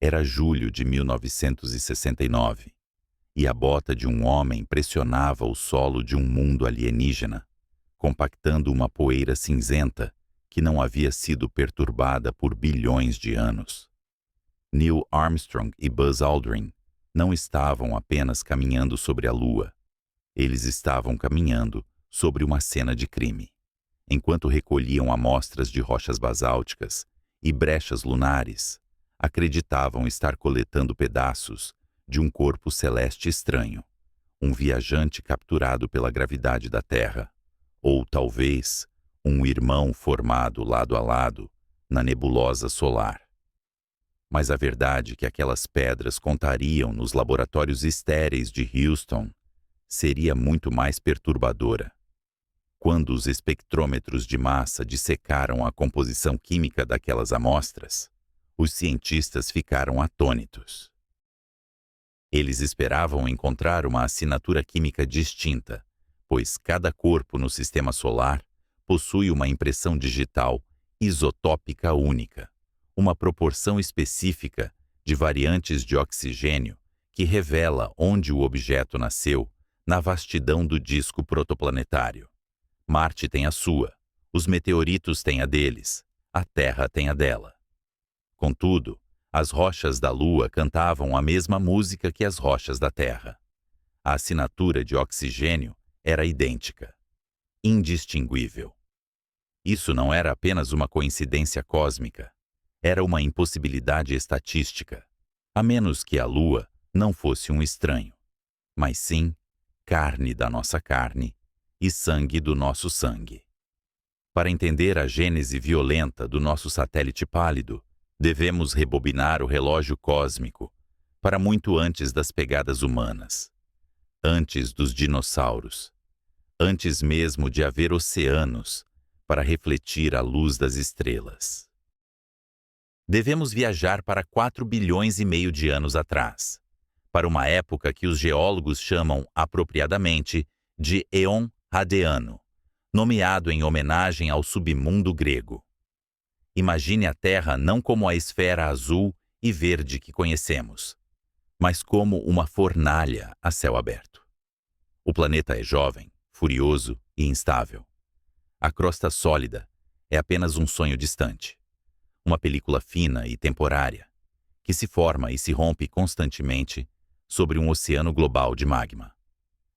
Era julho de 1969, e a bota de um homem pressionava o solo de um mundo alienígena, compactando uma poeira cinzenta que não havia sido perturbada por bilhões de anos. Neil Armstrong e Buzz Aldrin não estavam apenas caminhando sobre a Lua. Eles estavam caminhando sobre uma cena de crime. Enquanto recolhiam amostras de rochas basálticas e brechas lunares, acreditavam estar coletando pedaços de um corpo celeste estranho, um viajante capturado pela gravidade da Terra, ou talvez um irmão formado lado a lado na nebulosa solar. Mas a verdade que aquelas pedras contariam nos laboratórios estéreis de Houston seria muito mais perturbadora. Quando os espectrômetros de massa dissecaram a composição química daquelas amostras, os cientistas ficaram atônitos. Eles esperavam encontrar uma assinatura química distinta, pois cada corpo no sistema solar possui uma impressão digital isotópica única, uma proporção específica de variantes de oxigênio que revela onde o objeto nasceu na vastidão do disco protoplanetário. Marte tem a sua, os meteoritos têm a deles, a Terra tem a dela. Contudo, as rochas da Lua cantavam a mesma música que as rochas da Terra. A assinatura de oxigênio era idêntica, indistinguível. Isso não era apenas uma coincidência cósmica, era uma impossibilidade estatística, a menos que a Lua não fosse um estranho, mas sim carne da nossa carne e sangue do nosso sangue. Para entender a gênese violenta do nosso satélite pálido, devemos rebobinar o relógio cósmico para muito antes das pegadas humanas, antes dos dinossauros, antes mesmo de haver oceanos para refletir a luz das estrelas. Devemos viajar para 4 bilhões e meio de anos atrás, para uma época que os geólogos chamam apropriadamente de Éon Hadeano, nomeado em homenagem ao submundo grego. Imagine a Terra não como a esfera azul e verde que conhecemos, mas como uma fornalha a céu aberto. O planeta é jovem, furioso e instável. A crosta sólida é apenas um sonho distante, uma película fina e temporária, que se forma e se rompe constantemente sobre um oceano global de magma.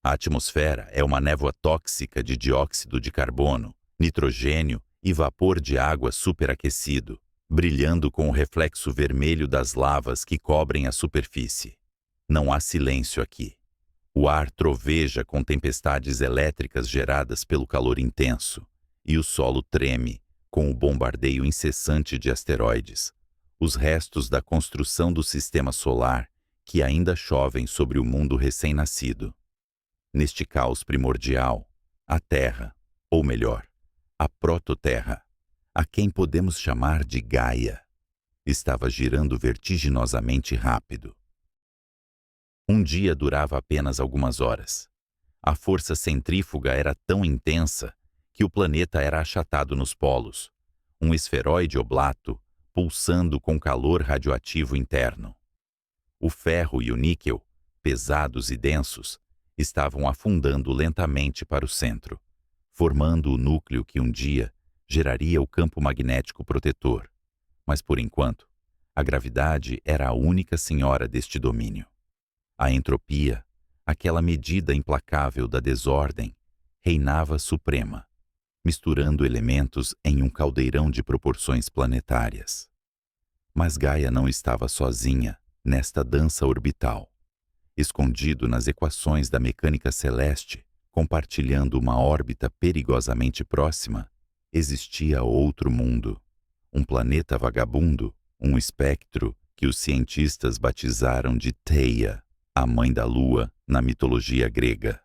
A atmosfera é uma névoa tóxica de dióxido de carbono, nitrogênio e vapor de água superaquecido, brilhando com o reflexo vermelho das lavas que cobrem a superfície. Não há silêncio aqui. O ar troveja com tempestades elétricas geradas pelo calor intenso, e o solo treme com o bombardeio incessante de asteroides, os restos da construção do sistema solar que ainda chovem sobre o mundo recém-nascido. Neste caos primordial, a Terra, ou melhor, a prototerra, a quem podemos chamar de Gaia, estava girando vertiginosamente rápido. Um dia durava apenas algumas horas. A força centrífuga era tão intensa que o planeta era achatado nos polos, um esferoide oblato pulsando com calor radioativo interno. O ferro e o níquel, pesados e densos, estavam afundando lentamente para o centro, formando o núcleo que um dia geraria o campo magnético protetor. Mas, por enquanto, a gravidade era a única senhora deste domínio. A entropia, aquela medida implacável da desordem, reinava suprema, misturando elementos em um caldeirão de proporções planetárias. Mas Gaia não estava sozinha nesta dança orbital. Escondido nas equações da mecânica celeste, compartilhando uma órbita perigosamente próxima, existia outro mundo, um planeta vagabundo, um espectro que os cientistas batizaram de Theia, a mãe da Lua, na mitologia grega.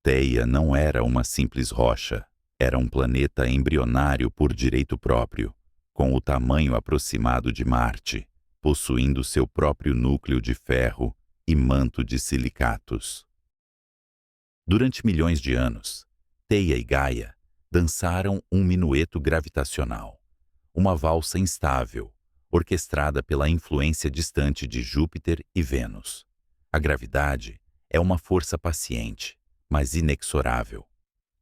Theia não era uma simples rocha, era um planeta embrionário por direito próprio, com o tamanho aproximado de Marte, possuindo seu próprio núcleo de ferro e manto de silicatos. Durante milhões de anos, Theia e Gaia dançaram um minueto gravitacional, uma valsa instável, orquestrada pela influência distante de Júpiter e Vênus. A gravidade é uma força paciente, mas inexorável.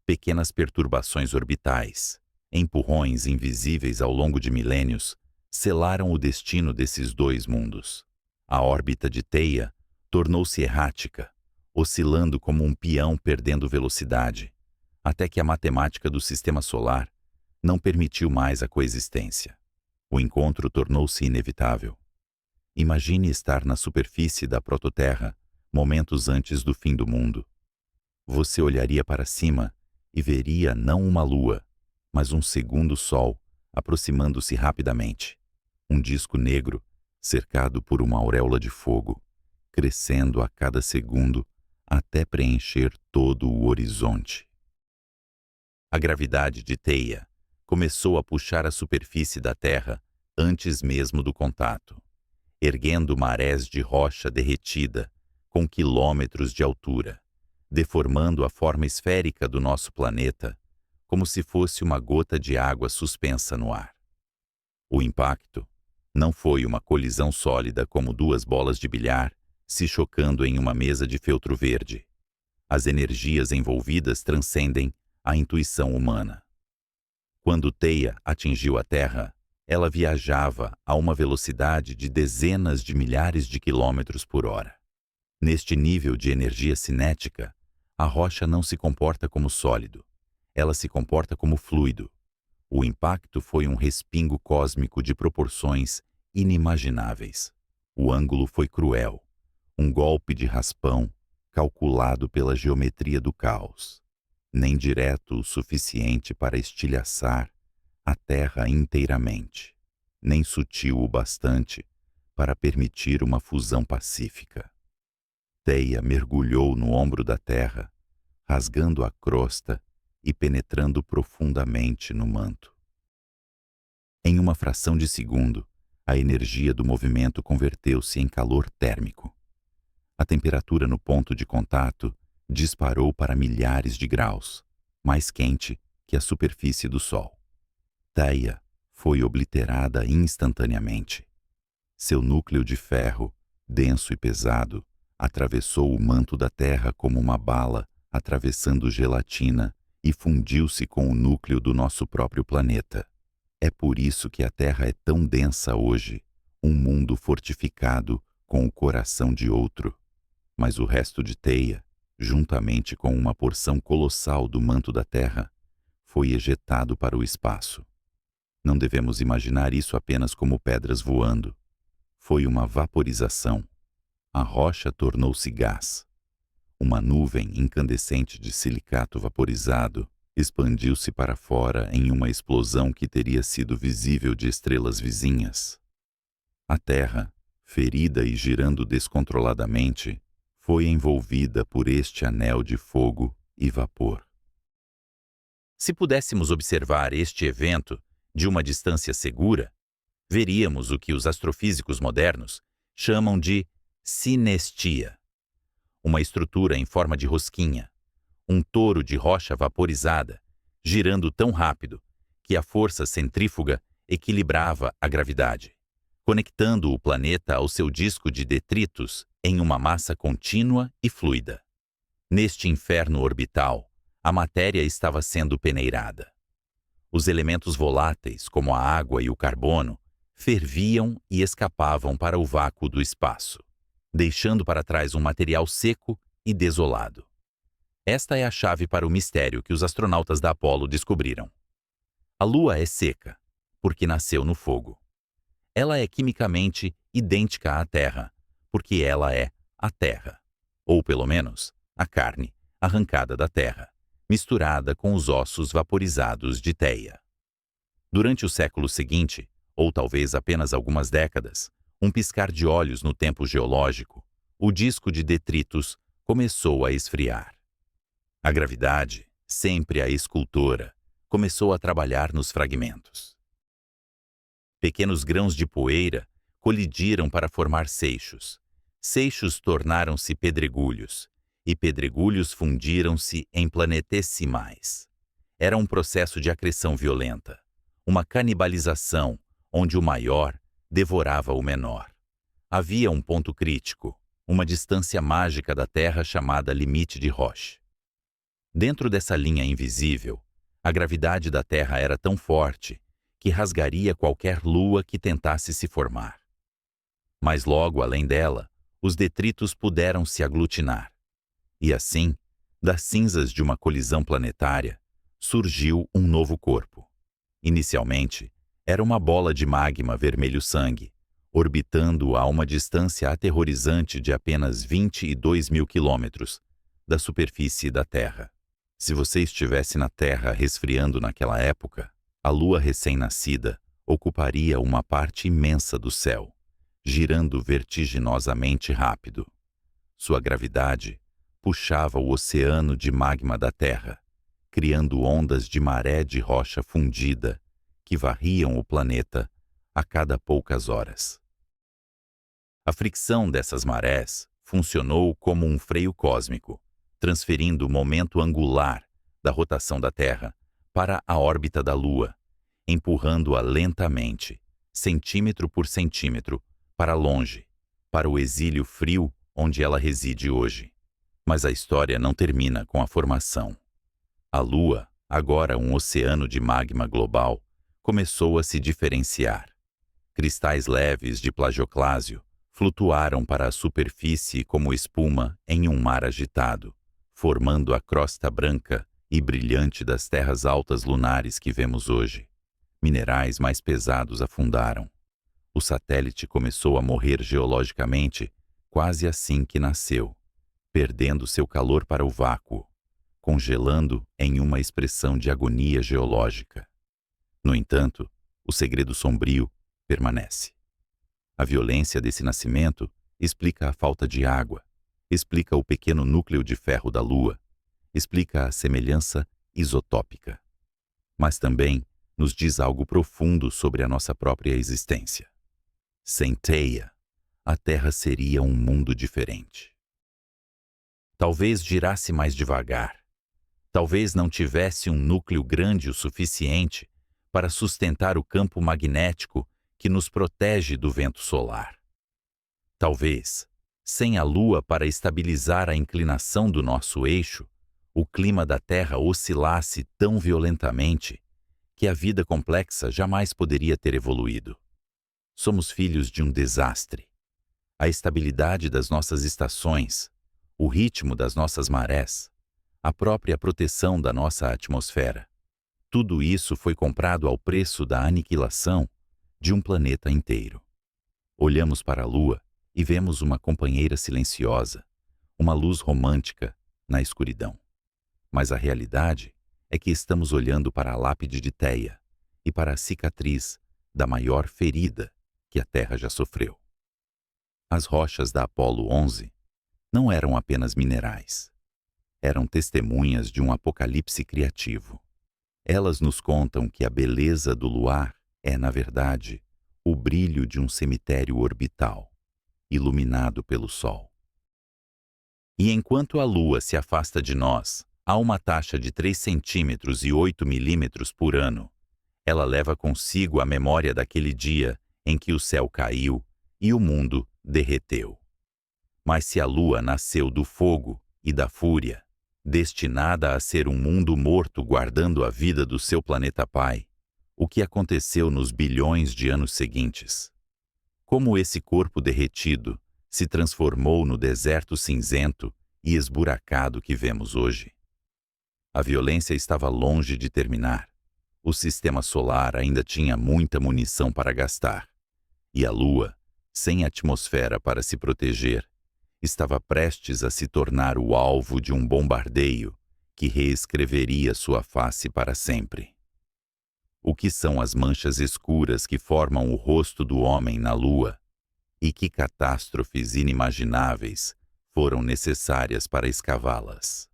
Pequenas perturbações orbitais, empurrões invisíveis ao longo de milênios, selaram o destino desses dois mundos. A órbita de Theia tornou-se errática, oscilando como um peão perdendo velocidade, até que a matemática do sistema solar não permitiu mais a coexistência. O encontro tornou-se inevitável. Imagine estar na superfície da prototerra momentos antes do fim do mundo. Você olharia para cima e veria não uma lua, mas um segundo sol aproximando-se rapidamente. Um disco negro cercado por uma auréola de fogo, crescendo a cada segundo até preencher todo o horizonte. A gravidade de Theia começou a puxar a superfície da Terra antes mesmo do contato, erguendo marés de rocha derretida com quilômetros de altura, deformando a forma esférica do nosso planeta como se fosse uma gota de água suspensa no ar. O impacto não foi uma colisão sólida como duas bolas de bilhar se chocando em uma mesa de feltro verde. As energias envolvidas transcendem a intuição humana. Quando Theia atingiu a Terra, ela viajava a uma velocidade de dezenas de milhares de quilômetros por hora. Neste nível de energia cinética, a rocha não se comporta como sólido, ela se comporta como fluido. O impacto foi um respingo cósmico de proporções inimagináveis. O ângulo foi cruel, um golpe de raspão calculado pela geometria do caos, nem direto o suficiente para estilhaçar a Terra inteiramente, nem sutil o bastante para permitir uma fusão pacífica. Theia mergulhou no ombro da Terra, rasgando a crosta e penetrando profundamente no manto. Em uma fração de segundo, a energia do movimento converteu-se em calor térmico. A temperatura no ponto de contato disparou para milhares de graus, mais quente que a superfície do Sol. Theia foi obliterada instantaneamente. Seu núcleo de ferro, denso e pesado, atravessou o manto da Terra como uma bala atravessando gelatina e fundiu-se com o núcleo do nosso próprio planeta. É por isso que a Terra é tão densa hoje, um mundo fortificado com o coração de outro. Mas o resto de Theia, juntamente com uma porção colossal do manto da Terra, foi ejetado para o espaço. Não devemos imaginar isso apenas como pedras voando. Foi uma vaporização. A rocha tornou-se gás. Uma nuvem incandescente de silicato vaporizado expandiu-se para fora em uma explosão que teria sido visível de estrelas vizinhas. A Terra, ferida e girando descontroladamente, foi envolvida por este anel de fogo e vapor. Se pudéssemos observar este evento de uma distância segura, veríamos o que os astrofísicos modernos chamam de sinestia. Uma estrutura em forma de rosquinha, um toro de rocha vaporizada, girando tão rápido que a força centrífuga equilibrava a gravidade, conectando o planeta ao seu disco de detritos em uma massa contínua e fluida. Neste inferno orbital, a matéria estava sendo peneirada. Os elementos voláteis, como a água e o carbono, ferviam e escapavam para o vácuo do espaço, deixando para trás um material seco e desolado. Esta é a chave para o mistério que os astronautas da Apollo descobriram. A Lua é seca, porque nasceu no fogo. Ela é quimicamente idêntica à Terra, porque ela é a Terra, ou pelo menos a carne arrancada da Terra, misturada com os ossos vaporizados de Theia. Durante o século seguinte, ou talvez apenas algumas décadas, um piscar de olhos no tempo geológico, o disco de detritos começou a esfriar. A gravidade, sempre a escultora, começou a trabalhar nos fragmentos. Pequenos grãos de poeira colidiram para formar seixos. Seixos tornaram-se pedregulhos, e pedregulhos fundiram-se em planetesimais. Era um processo de acreção violenta, uma canibalização onde o maior devorava o menor. Havia um ponto crítico, uma distância mágica da Terra chamada limite de Roche. Dentro dessa linha invisível, a gravidade da Terra era tão forte que rasgaria qualquer lua que tentasse se formar. Mas logo além dela, os detritos puderam se aglutinar. E assim, das cinzas de uma colisão planetária, surgiu um novo corpo. Inicialmente, era uma bola de magma vermelho-sangue, orbitando a uma distância aterrorizante de apenas 22 mil quilômetros da superfície da Terra. Se você estivesse na Terra resfriando naquela época, a Lua recém-nascida ocuparia uma parte imensa do céu, girando vertiginosamente rápido. Sua gravidade puxava o oceano de magma da Terra, criando ondas de maré de rocha fundida que varriam o planeta a cada poucas horas. A fricção dessas marés funcionou como um freio cósmico, transferindo o momento angular da rotação da Terra para a órbita da Lua, empurrando-a lentamente, centímetro por centímetro, para longe, para o exílio frio onde ela reside hoje. Mas a história não termina com a formação. A Lua, agora um oceano de magma global, começou a se diferenciar. Cristais leves de plagioclásio flutuaram para a superfície como espuma em um mar agitado, formando a crosta branca e brilhante das terras altas lunares que vemos hoje. Minerais mais pesados afundaram. O satélite começou a morrer geologicamente quase assim que nasceu, perdendo seu calor para o vácuo, congelando em uma expressão de agonia geológica. No entanto, o segredo sombrio permanece. A violência desse nascimento explica a falta de água, explica o pequeno núcleo de ferro da Lua, explica a semelhança isotópica. Mas também nos diz algo profundo sobre a nossa própria existência. Sem Theia, a Terra seria um mundo diferente. Talvez girasse mais devagar. Talvez não tivesse um núcleo grande o suficiente para sustentar o campo magnético que nos protege do vento solar. Talvez, sem a Lua para estabilizar a inclinação do nosso eixo, o clima da Terra oscilasse tão violentamente que a vida complexa jamais poderia ter evoluído. Somos filhos de um desastre. A estabilidade das nossas estações, o ritmo das nossas marés, a própria proteção da nossa atmosfera. Tudo isso foi comprado ao preço da aniquilação de um planeta inteiro. Olhamos para a Lua e vemos uma companheira silenciosa, uma luz romântica na escuridão. Mas a realidade é que estamos olhando para a lápide de Theia e para a cicatriz da maior ferida que a Terra já sofreu. As rochas da Apollo 11 não eram apenas minerais. Eram testemunhas de um apocalipse criativo. Elas nos contam que a beleza do luar é, na verdade, o brilho de um cemitério orbital, iluminado pelo Sol. E enquanto a Lua se afasta de nós a uma taxa de 3 centímetros e 8 milímetros por ano, ela leva consigo a memória daquele dia em que o céu caiu e o mundo derreteu. Mas se a Lua nasceu do fogo e da fúria, destinada a ser um mundo morto guardando a vida do seu planeta pai, o que aconteceu nos bilhões de anos seguintes? Como esse corpo derretido se transformou no deserto cinzento e esburacado que vemos hoje? A violência estava longe de terminar. O sistema solar ainda tinha muita munição para gastar. E a Lua, sem atmosfera para se proteger, estava prestes a se tornar o alvo de um bombardeio que reescreveria sua face para sempre. O que são as manchas escuras que formam o rosto do homem na Lua? E que catástrofes inimagináveis foram necessárias para escavá-las?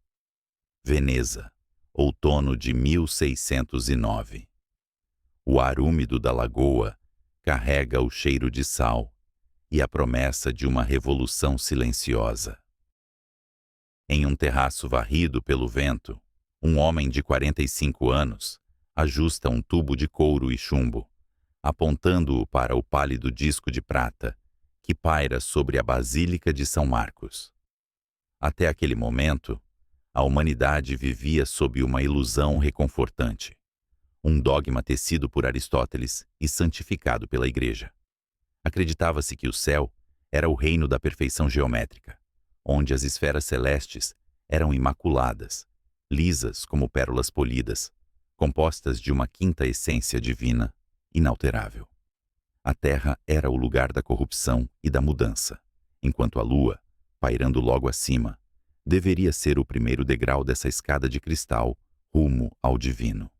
Veneza, outono de 1609. O ar úmido da lagoa carrega o cheiro de sal e a promessa de uma revolução silenciosa. Em um terraço varrido pelo vento, um homem de 45 anos ajusta um tubo de couro e chumbo, apontando-o para o pálido disco de prata que paira sobre a Basílica de São Marcos. Até aquele momento, a humanidade vivia sob uma ilusão reconfortante, um dogma tecido por Aristóteles e santificado pela Igreja. Acreditava-se que o céu era o reino da perfeição geométrica, onde as esferas celestes eram imaculadas, lisas como pérolas polidas, compostas de uma quinta essência divina, inalterável. A Terra era o lugar da corrupção e da mudança, enquanto a Lua, pairando logo acima, deveria ser o primeiro degrau dessa escada de cristal rumo ao divino.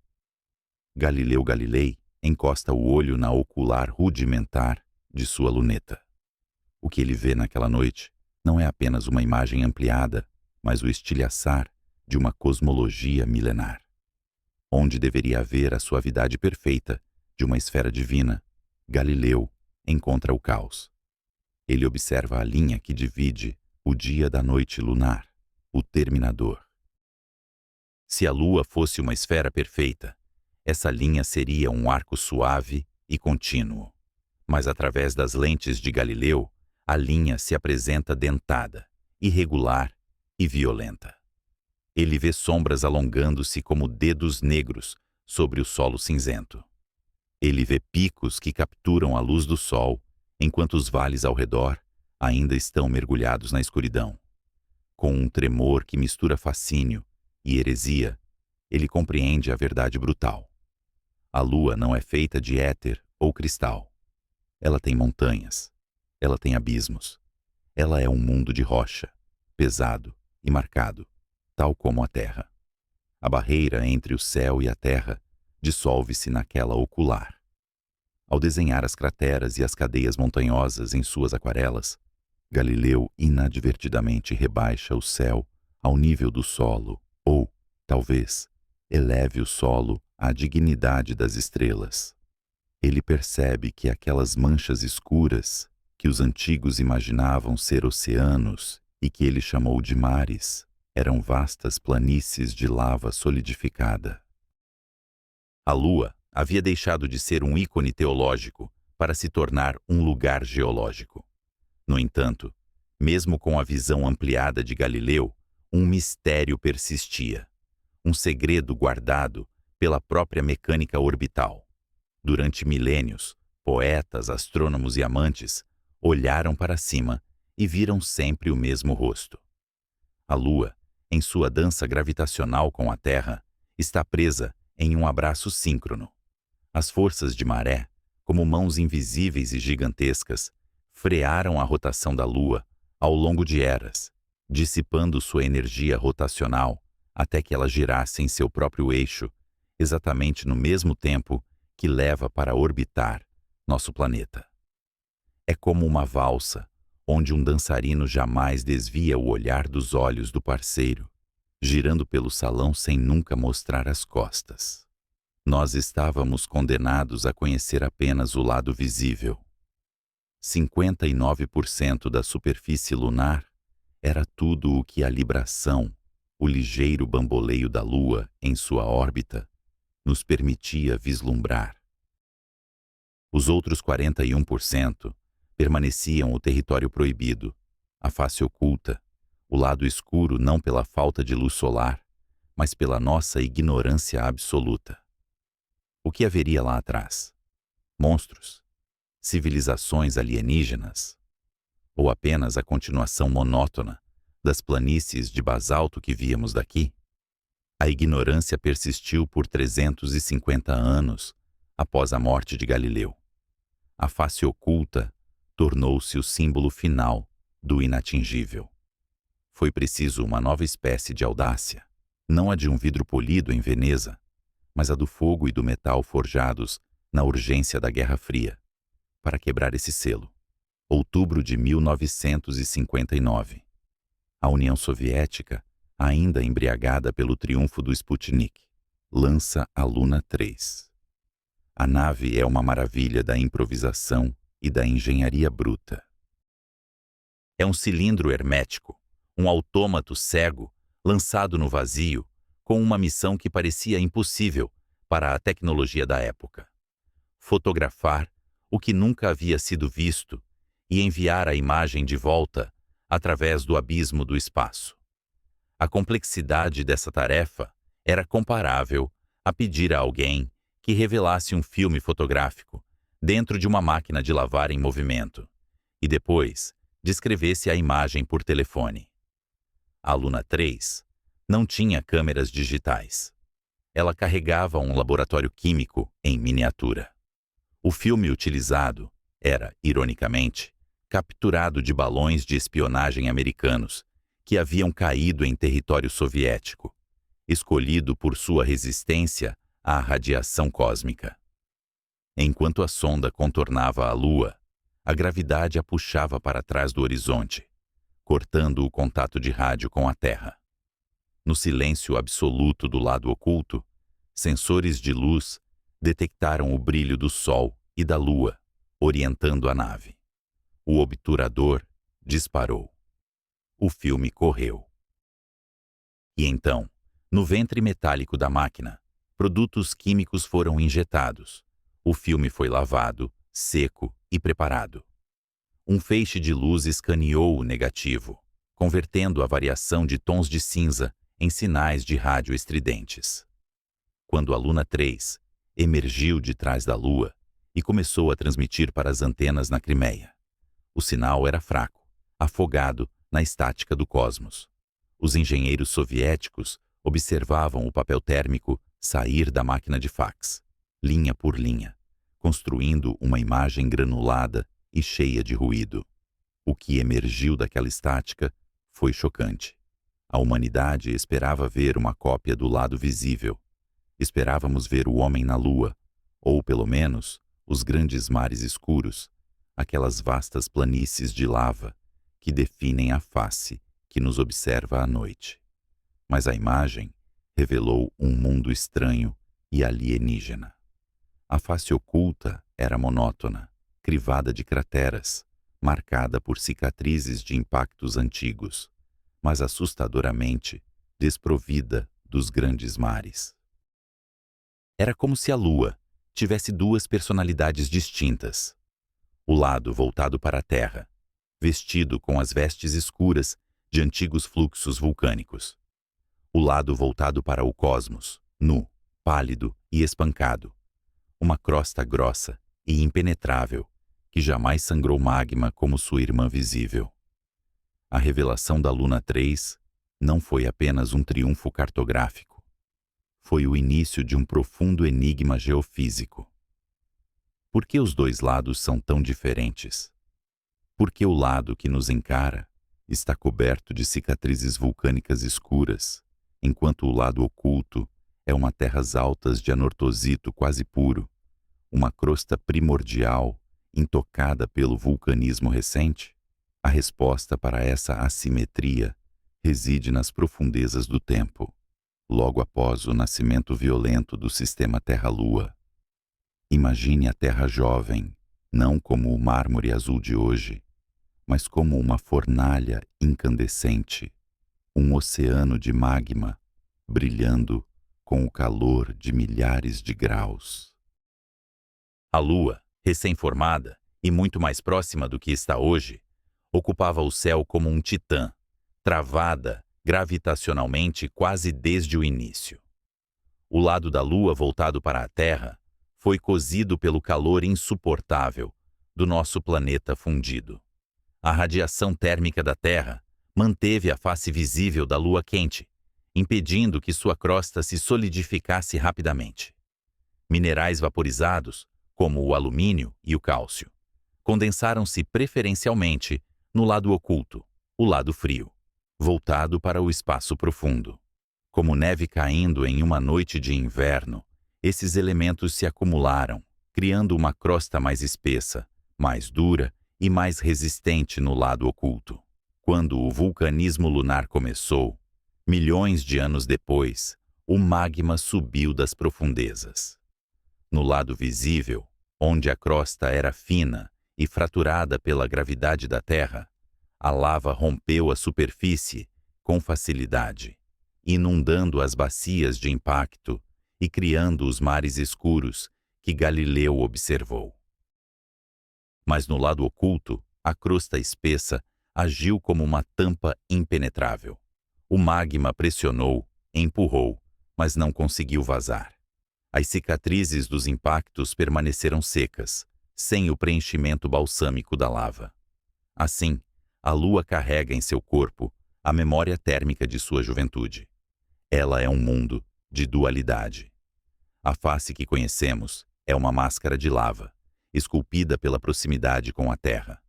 Galileu Galilei encosta o olho na ocular rudimentar de sua luneta. O que ele vê naquela noite não é apenas uma imagem ampliada, mas o estilhaçar de uma cosmologia milenar. Onde deveria haver a suavidade perfeita de uma esfera divina, Galileu encontra o caos. Ele observa a linha que divide o dia da noite lunar, o terminador. Se a Lua fosse uma esfera perfeita, essa linha seria um arco suave e contínuo. Mas através das lentes de Galileu, a linha se apresenta dentada, irregular e violenta. Ele vê sombras alongando-se como dedos negros sobre o solo cinzento. Ele vê picos que capturam a luz do sol, enquanto os vales ao redor ainda estão mergulhados na escuridão. Com um tremor que mistura fascínio e heresia, ele compreende a verdade brutal. A Lua não é feita de éter ou cristal. Ela tem montanhas. Ela tem abismos. Ela é um mundo de rocha, pesado e marcado, tal como a Terra. A barreira entre o céu e a Terra dissolve-se naquela ocular. Ao desenhar as crateras e as cadeias montanhosas em suas aquarelas, Galileu inadvertidamente rebaixa o céu ao nível do solo, ou, talvez, eleve o solo à dignidade das estrelas. Ele percebe que aquelas manchas escuras, que os antigos imaginavam ser oceanos e que ele chamou de mares, eram vastas planícies de lava solidificada. A Lua havia deixado de ser um ícone teológico para se tornar um lugar geológico. No entanto, mesmo com a visão ampliada de Galileu, um mistério persistia, um segredo guardado pela própria mecânica orbital. Durante milênios, poetas, astrônomos e amantes olharam para cima e viram sempre o mesmo rosto. A Lua, em sua dança gravitacional com a Terra, está presa em um abraço síncrono. As forças de maré, como mãos invisíveis e gigantescas, frearam a rotação da Lua ao longo de eras, dissipando sua energia rotacional até que ela girasse em seu próprio eixo, exatamente no mesmo tempo que leva para orbitar nosso planeta. É como uma valsa, onde um dançarino jamais desvia o olhar dos olhos do parceiro, girando pelo salão sem nunca mostrar as costas. Nós estávamos condenados a conhecer apenas o lado visível. 59% da superfície lunar era tudo o que a libração, o ligeiro bamboleio da Lua em sua órbita, nos permitia vislumbrar. Os outros 41% permaneciam o território proibido, a face oculta, o lado escuro não pela falta de luz solar, mas pela nossa ignorância absoluta. O que haveria lá atrás? Monstros? Civilizações alienígenas? Ou apenas a continuação monótona das planícies de basalto que víamos daqui? A ignorância persistiu por 350 anos após a morte de Galileu. A face oculta tornou-se o símbolo final do inatingível. Foi preciso uma nova espécie de audácia, não a de um vidro polido em Veneza, mas a do fogo e do metal forjados na urgência da Guerra Fria, para quebrar esse selo. Outubro de 1959. A União Soviética, ainda embriagada pelo triunfo do Sputnik, lança a Luna 3. A nave é uma maravilha da improvisação e da engenharia bruta. É um cilindro hermético, um autômato cego, lançado no vazio, com uma missão que parecia impossível para a tecnologia da época. fotografar o que nunca havia sido visto e enviar a imagem de volta através do abismo do espaço. A complexidade dessa tarefa era comparável a pedir a alguém que revelasse um filme fotográfico dentro de uma máquina de lavar em movimento e depois descrevesse a imagem por telefone. A Luna 3 não tinha câmeras digitais. Ela carregava um laboratório químico em miniatura. O filme utilizado era, ironicamente, capturado de balões de espionagem americanos que haviam caído em território soviético, escolhido por sua resistência à radiação cósmica. Enquanto a sonda contornava a Lua, a gravidade a puxava para trás do horizonte, cortando o contato de rádio com a Terra. No silêncio absoluto do lado oculto, sensores de luz detectaram o brilho do Sol e da Lua, orientando a nave. O obturador disparou. O filme correu. E então, no ventre metálico da máquina, produtos químicos foram injetados. O filme foi lavado, seco e preparado. Um feixe de luz escaneou o negativo, convertendo a variação de tons de cinza em sinais de rádio estridentes. Quando a Luna 3 emergiu de trás da Lua e começou a transmitir para as antenas na Crimeia, o sinal era fraco, afogado na estática do cosmos. Os engenheiros soviéticos observavam o papel térmico sair da máquina de fax, linha por linha, construindo uma imagem granulada e cheia de ruído. O que emergiu daquela estática foi chocante. A humanidade esperava ver uma cópia do lado visível. Esperávamos ver o homem na Lua, ou pelo menos os grandes mares escuros, aquelas vastas planícies de lava que definem a face que nos observa à noite. Mas a imagem revelou um mundo estranho e alienígena. A face oculta era monótona, crivada de crateras, marcada por cicatrizes de impactos antigos, mas assustadoramente desprovida dos grandes mares. Era como se a Lua tivesse duas personalidades distintas. O lado voltado para a Terra, vestido com as vestes escuras de antigos fluxos vulcânicos. O lado voltado para o cosmos, nu, pálido e espancado. Uma crosta grossa e impenetrável, que jamais sangrou magma como sua irmã visível. A revelação da Luna 3 não foi apenas um triunfo cartográfico. Foi o início de um profundo enigma geofísico. Por que os dois lados são tão diferentes? Por que o lado que nos encara está coberto de cicatrizes vulcânicas escuras, enquanto o lado oculto é uma terras altas de anortosito quase puro, uma crosta primordial intocada pelo vulcanismo recente? A resposta para essa assimetria reside nas profundezas do tempo, logo após o nascimento violento do sistema Terra-Lua. Imagine a Terra jovem, não como o mármore azul de hoje, mas como uma fornalha incandescente, um oceano de magma, brilhando com o calor de milhares de graus. A Lua, recém-formada e muito mais próxima do que está hoje, ocupava o céu como um titã, travada gravitacionalmente quase desde o início. O lado da Lua voltado para a Terra foi cozido pelo calor insuportável do nosso planeta fundido. A radiação térmica da Terra manteve a face visível da Lua quente, impedindo que sua crosta se solidificasse rapidamente. Minerais vaporizados, como o alumínio e o cálcio, condensaram-se preferencialmente no lado oculto, o lado frio, voltado para o espaço profundo. Como neve caindo em uma noite de inverno, esses elementos se acumularam, criando uma crosta mais espessa, mais dura e mais resistente no lado oculto. Quando o vulcanismo lunar começou, milhões de anos depois, o magma subiu das profundezas. No lado visível, onde a crosta era fina e fraturada pela gravidade da Terra, a lava rompeu a superfície com facilidade, inundando as bacias de impacto e criando os mares escuros que Galileu observou. Mas no lado oculto, a crosta espessa agiu como uma tampa impenetrável. O magma pressionou, empurrou, mas não conseguiu vazar. As cicatrizes dos impactos permaneceram secas, sem o preenchimento balsâmico da lava. Assim, a Lua carrega em seu corpo a memória térmica de sua juventude. Ela é um mundo de dualidade. A face que conhecemos é uma máscara de lava, esculpida pela proximidade com a Terra.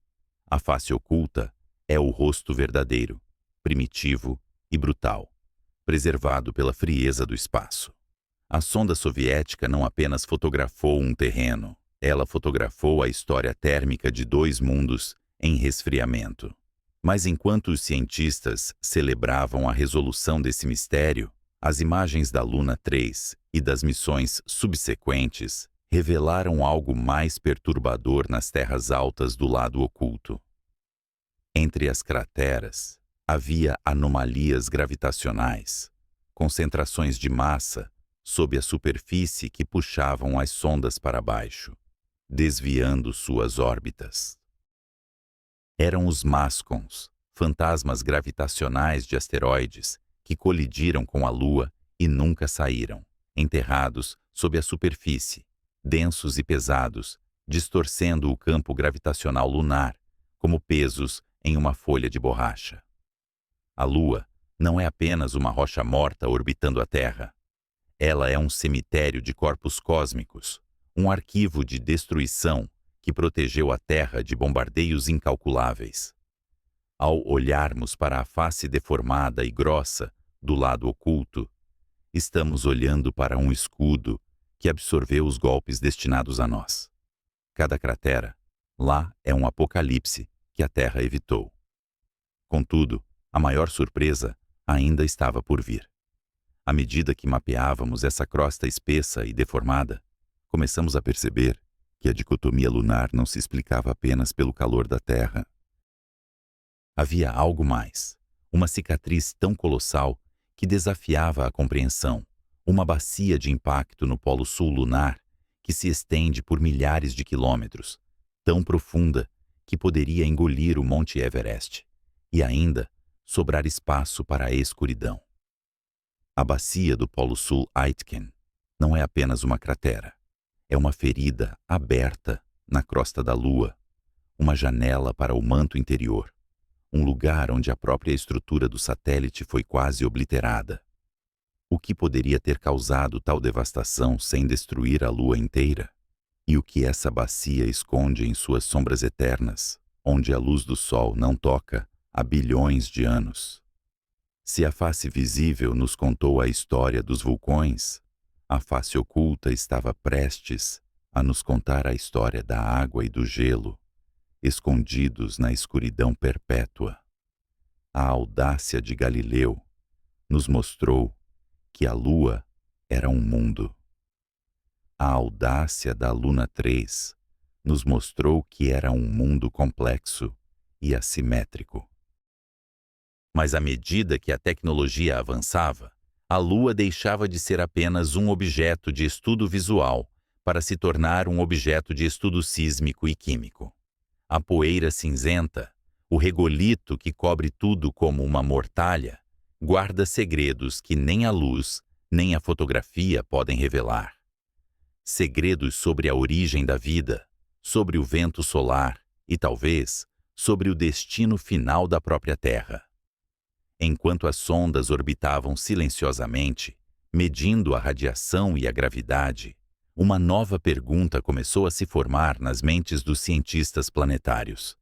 A face oculta é o rosto verdadeiro, primitivo e brutal, preservado pela frieza do espaço. A sonda soviética não apenas fotografou um terreno, ela fotografou a história térmica de dois mundos em resfriamento. Mas enquanto os cientistas celebravam a resolução desse mistério, as imagens da Luna 3 e das missões subsequentes revelaram algo mais perturbador nas terras altas do lado oculto. Entre as crateras, havia anomalias gravitacionais, concentrações de massa sob a superfície que puxavam as sondas para baixo, desviando suas órbitas. Eram os mascons, fantasmas gravitacionais de asteroides que colidiram com a Lua e nunca saíram, enterrados sob a superfície, densos e pesados, distorcendo o campo gravitacional lunar, como pesos em uma folha de borracha. A Lua não é apenas uma rocha morta orbitando a Terra. Ela é um cemitério de corpos cósmicos, um arquivo de destruição que protegeu a Terra de bombardeios incalculáveis. Ao olharmos para a face deformada e grossa do lado oculto, estamos olhando para um escudo que absorveu os golpes destinados a nós. Cada cratera lá é um apocalipse que a Terra evitou. Contudo, a maior surpresa ainda estava por vir. À medida que mapeávamos essa crosta espessa e deformada, começamos a perceber que a dicotomia lunar não se explicava apenas pelo calor da Terra. Havia algo mais, uma cicatriz tão colossal que desafiava a compreensão, uma bacia de impacto no polo sul lunar que se estende por milhares de quilômetros, tão profunda que poderia engolir o Monte Everest e ainda sobrar espaço para a escuridão. A bacia do Polo Sul Aitken não é apenas uma cratera. É uma ferida aberta na crosta da Lua, uma janela para o manto interior, um lugar onde a própria estrutura do satélite foi quase obliterada. O que poderia ter causado tal devastação sem destruir a Lua inteira? E o que essa bacia esconde em suas sombras eternas, onde a luz do Sol não toca há bilhões de anos? Se a face visível nos contou a história dos vulcões, a face oculta estava prestes a nos contar a história da água e do gelo, escondidos na escuridão perpétua. A audácia de Galileu nos mostrou que a Lua era um mundo. A audácia da Luna 3 nos mostrou que era um mundo complexo e assimétrico. Mas à medida que a tecnologia avançava, a Lua deixava de ser apenas um objeto de estudo visual para se tornar um objeto de estudo sísmico e químico. A poeira cinzenta, o regolito que cobre tudo como uma mortalha, guarda segredos que nem a luz, nem a fotografia podem revelar. Segredos sobre a origem da vida, sobre o vento solar e, talvez, sobre o destino final da própria Terra. Enquanto as sondas orbitavam silenciosamente, medindo a radiação e a gravidade, uma nova pergunta começou a se formar nas mentes dos cientistas planetários.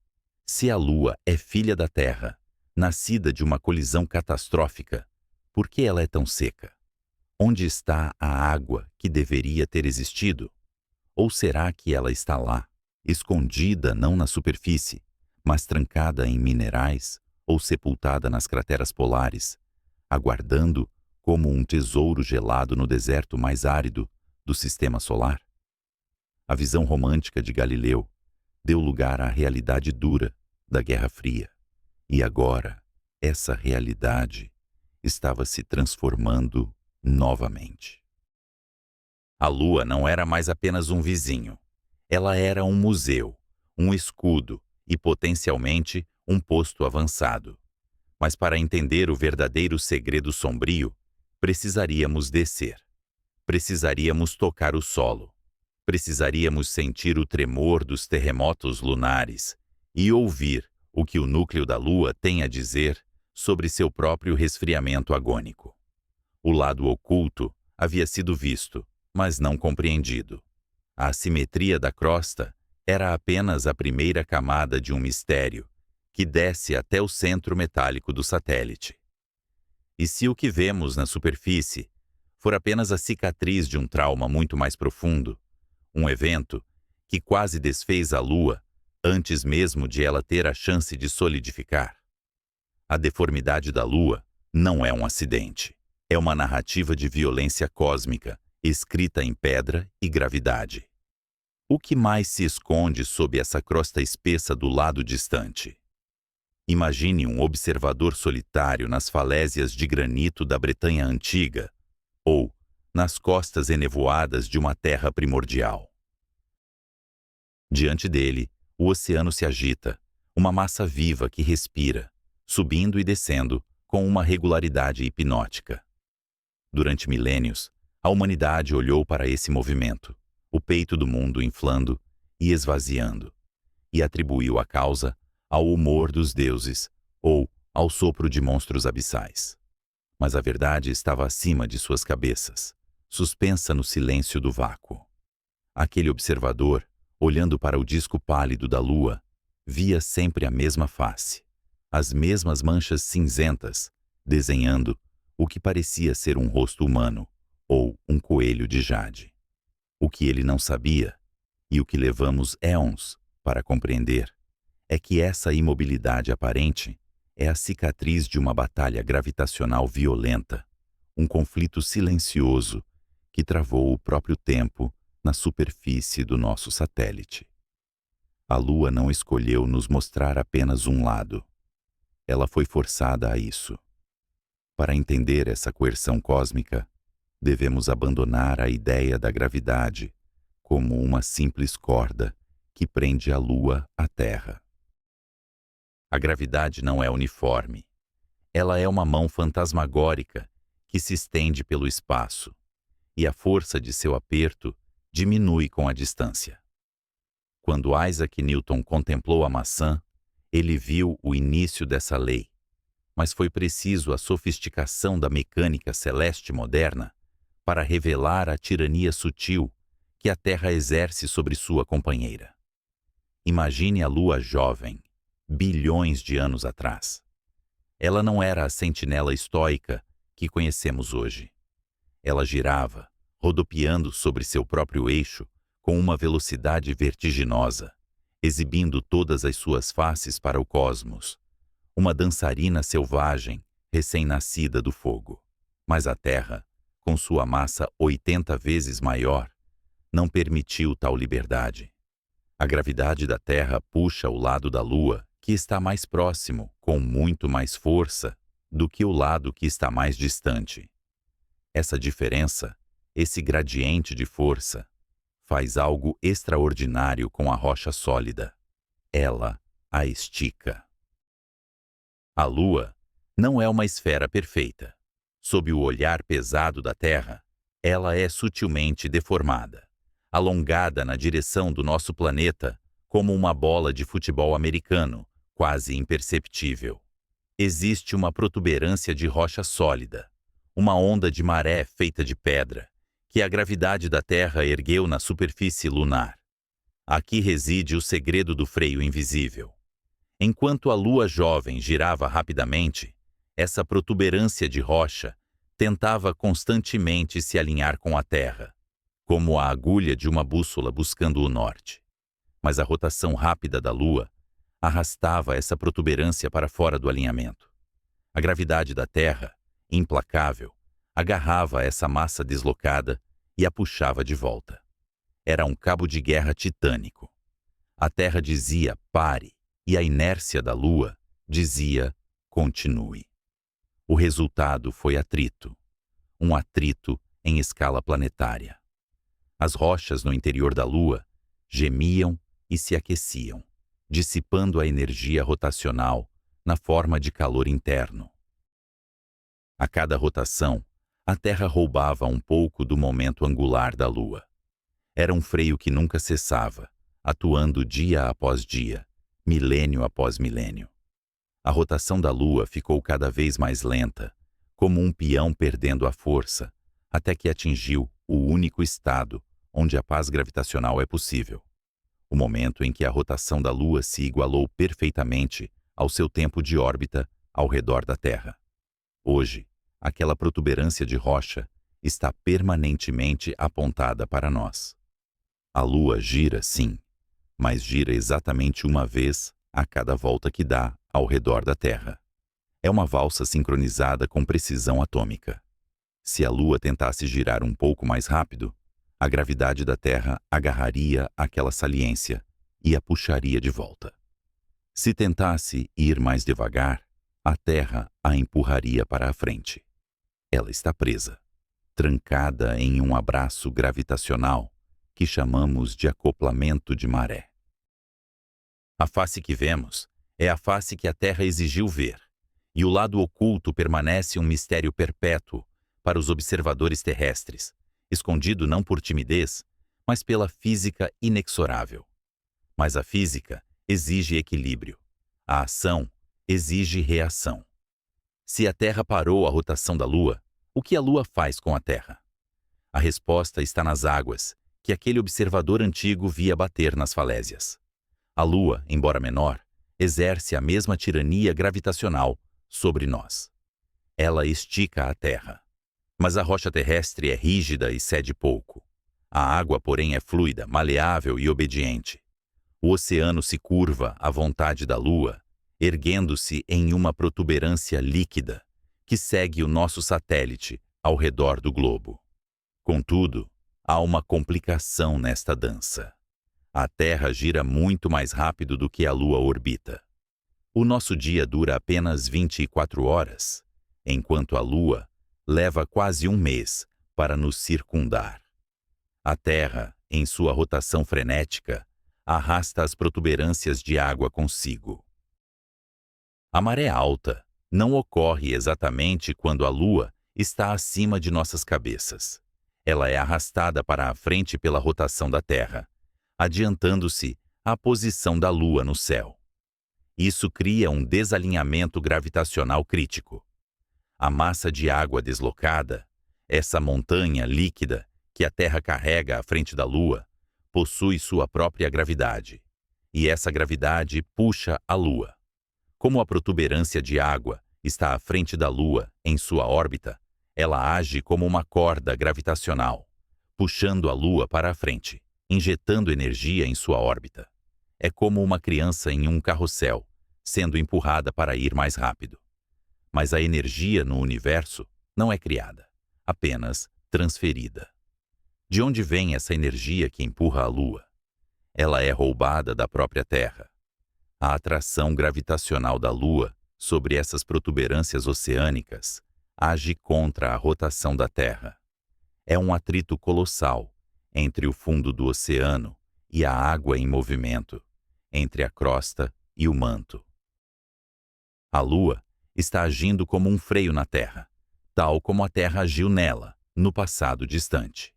Se a Lua é filha da Terra, nascida de uma colisão catastrófica, por que ela é tão seca? Onde está a água que deveria ter existido? Ou será que ela está lá, escondida não na superfície, mas trancada em minerais ou sepultada nas crateras polares, aguardando como um tesouro gelado no deserto mais árido do sistema solar? A visão romântica de Galileu deu lugar à realidade dura da Guerra Fria. E agora, essa realidade estava se transformando novamente. A Lua não era mais apenas um vizinho. Ela era um museu, um escudo e, potencialmente, um posto avançado. Mas para entender o verdadeiro segredo sombrio, precisaríamos descer. Precisaríamos tocar o solo. Precisaríamos sentir o tremor dos terremotos lunares e ouvir o que o núcleo da Lua tem a dizer sobre seu próprio resfriamento agônico. O lado oculto havia sido visto, mas não compreendido. A assimetria da crosta era apenas a primeira camada de um mistério que desce até o centro metálico do satélite. E se o que vemos na superfície for apenas a cicatriz de um trauma muito mais profundo, um evento que quase desfez a Lua antes mesmo de ela ter a chance de solidificar? A deformidade da Lua não é um acidente. É uma narrativa de violência cósmica, escrita em pedra e gravidade. O que mais se esconde sob essa crosta espessa do lado distante? Imagine um observador solitário nas falésias de granito da Bretanha antiga, ou nas costas enevoadas de uma terra primordial. Diante dele, o oceano se agita, uma massa viva que respira, subindo e descendo com uma regularidade hipnótica. Durante milênios, a humanidade olhou para esse movimento, o peito do mundo inflando e esvaziando, e atribuiu a causa ao humor dos deuses ou ao sopro de monstros abissais. Mas a verdade estava acima de suas cabeças, suspensa no silêncio do vácuo. Aquele observador, olhando para o disco pálido da Lua, via sempre a mesma face, as mesmas manchas cinzentas, desenhando o que parecia ser um rosto humano ou um coelho de jade. O que ele não sabia, e o que levamos éons para compreender, é que essa imobilidade aparente é a cicatriz de uma batalha gravitacional violenta, um conflito silencioso que travou o próprio tempo na superfície do nosso satélite. A Lua não escolheu nos mostrar apenas um lado. Ela foi forçada a isso. Para entender essa coerção cósmica, devemos abandonar a ideia da gravidade como uma simples corda que prende a Lua à Terra. A gravidade não é uniforme. Ela é uma mão fantasmagórica que se estende pelo espaço, e a força de seu aperto diminui com a distância. Quando Isaac Newton contemplou a maçã, ele viu o início dessa lei, mas foi preciso a sofisticação da mecânica celeste moderna para revelar a tirania sutil que a Terra exerce sobre sua companheira. Imagine a Lua jovem, bilhões de anos atrás. Ela não era a sentinela estoica que conhecemos hoje. Ela girava, rodopiando sobre seu próprio eixo com uma velocidade vertiginosa, exibindo todas as suas faces para o cosmos. Uma dançarina selvagem, recém-nascida do fogo. Mas a Terra, com sua massa 80 vezes maior, não permitiu tal liberdade. A gravidade da Terra puxa o lado da Lua, que está mais próximo, com muito mais força, do que o lado que está mais distante. Essa diferença, esse gradiente de força, faz algo extraordinário com a rocha sólida. Ela a estica. A Lua não é uma esfera perfeita. Sob o olhar pesado da Terra, ela é sutilmente deformada, alongada na direção do nosso planeta como uma bola de futebol americano, quase imperceptível. Existe uma protuberância de rocha sólida, uma onda de maré feita de pedra, que a gravidade da Terra ergueu na superfície lunar. Aqui reside o segredo do freio invisível. Enquanto a Lua jovem girava rapidamente, essa protuberância de rocha tentava constantemente se alinhar com a Terra, como a agulha de uma bússola buscando o norte. Mas a rotação rápida da Lua arrastava essa protuberância para fora do alinhamento. A gravidade da Terra, implacável, agarrava essa massa deslocada e a puxava de volta. Era um cabo de guerra titânico. A Terra dizia pare e a inércia da Lua dizia continue. O resultado foi atrito. Um atrito em escala planetária. As rochas no interior da Lua gemiam e se aqueciam, dissipando a energia rotacional na forma de calor interno. A cada rotação, a Terra roubava um pouco do momento angular da Lua. Era um freio que nunca cessava, atuando dia após dia, milênio após milênio. A rotação da Lua ficou cada vez mais lenta, como um peão perdendo a força, até que atingiu o único estado onde a paz gravitacional é possível. O momento em que a rotação da Lua se igualou perfeitamente ao seu tempo de órbita ao redor da Terra. Hoje, aquela protuberância de rocha está permanentemente apontada para nós. A Lua gira, sim, mas gira exatamente uma vez a cada volta que dá ao redor da Terra. É uma valsa sincronizada com precisão atômica. Se a Lua tentasse girar um pouco mais rápido, a gravidade da Terra agarraria aquela saliência e a puxaria de volta. Se tentasse ir mais devagar, a Terra a empurraria para a frente. Ela está presa, trancada em um abraço gravitacional que chamamos de acoplamento de maré. A face que vemos é a face que a Terra exigiu ver, e o lado oculto permanece um mistério perpétuo para os observadores terrestres, escondido não por timidez, mas pela física inexorável. Mas a física exige equilíbrio. A ação exige reação. Se a Terra parou a rotação da Lua, o que a Lua faz com a Terra? A resposta está nas águas, que aquele observador antigo via bater nas falésias. A Lua, embora menor, exerce a mesma tirania gravitacional sobre nós. Ela estica a Terra. Mas a rocha terrestre é rígida e cede pouco. A água, porém, é fluida, maleável e obediente. O oceano se curva à vontade da Lua, erguendo-se em uma protuberância líquida que segue o nosso satélite ao redor do globo. Contudo, há uma complicação nesta dança. A Terra gira muito mais rápido do que a Lua orbita. O nosso dia dura apenas 24 horas, enquanto a Lua leva quase um mês para nos circundar. A Terra, em sua rotação frenética, arrasta as protuberâncias de água consigo. A maré alta não ocorre exatamente quando a Lua está acima de nossas cabeças. Ela é arrastada para a frente pela rotação da Terra, adiantando-se à posição da Lua no céu. Isso cria um desalinhamento gravitacional crítico. A massa de água deslocada, essa montanha líquida que a Terra carrega à frente da Lua, possui sua própria gravidade, e essa gravidade puxa a Lua. Como a protuberância de água está à frente da Lua em sua órbita, ela age como uma corda gravitacional, puxando a Lua para a frente, injetando energia em sua órbita. É como uma criança em um carrossel, sendo empurrada para ir mais rápido. Mas a energia no universo não é criada, apenas transferida. De onde vem essa energia que empurra a Lua? Ela é roubada da própria Terra. A atração gravitacional da Lua sobre essas protuberâncias oceânicas age contra a rotação da Terra. É um atrito colossal entre o fundo do oceano e a água em movimento, entre a crosta e o manto. A Lua está agindo como um freio na Terra, tal como a Terra agiu nela, no passado distante.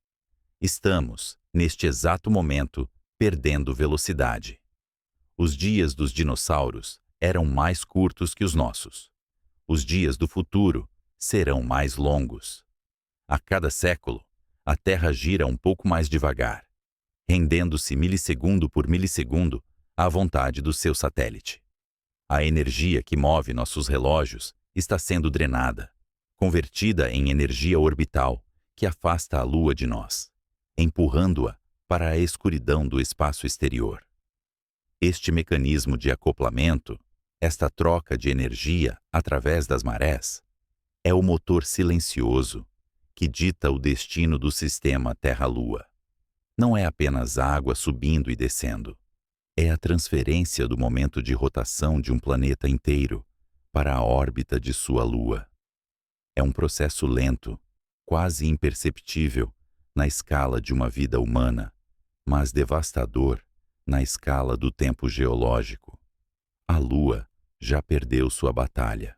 Estamos, neste exato momento, perdendo velocidade. Os dias dos dinossauros eram mais curtos que os nossos. Os dias do futuro serão mais longos. A cada século, a Terra gira um pouco mais devagar, rendendo-se milissegundo por milissegundo à vontade do seu satélite. A energia que move nossos relógios está sendo drenada, convertida em energia orbital que afasta a Lua de nós, empurrando-a para a escuridão do espaço exterior. Este mecanismo de acoplamento, esta troca de energia através das marés, é o motor silencioso que dita o destino do sistema Terra-Lua. Não é apenas água subindo e descendo. É a transferência do momento de rotação de um planeta inteiro para a órbita de sua Lua. É um processo lento, quase imperceptível, na escala de uma vida humana, mas devastador na escala do tempo geológico. A Lua já perdeu sua batalha.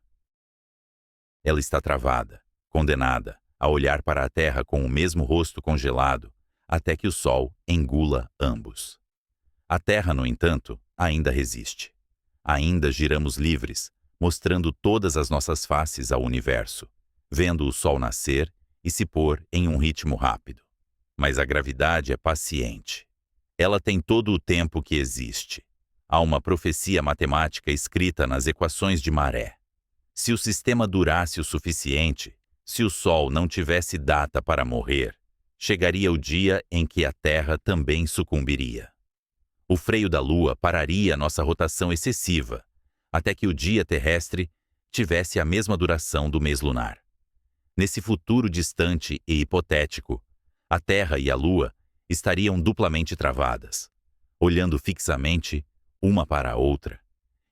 Ela está travada, condenada a olhar para a Terra com o mesmo rosto congelado, até que o Sol engula ambos. A Terra, no entanto, ainda resiste. Ainda giramos livres, mostrando todas as nossas faces ao universo, vendo o Sol nascer e se pôr em um ritmo rápido. Mas a gravidade é paciente. Ela tem todo o tempo que existe. Há uma profecia matemática escrita nas equações de maré. Se o sistema durasse o suficiente, se o Sol não tivesse data para morrer, chegaria o dia em que a Terra também sucumbiria. O freio da Lua pararia nossa rotação excessiva, até que o dia terrestre tivesse a mesma duração do mês lunar. Nesse futuro distante e hipotético, a Terra e a Lua estariam duplamente travadas, olhando fixamente uma para a outra,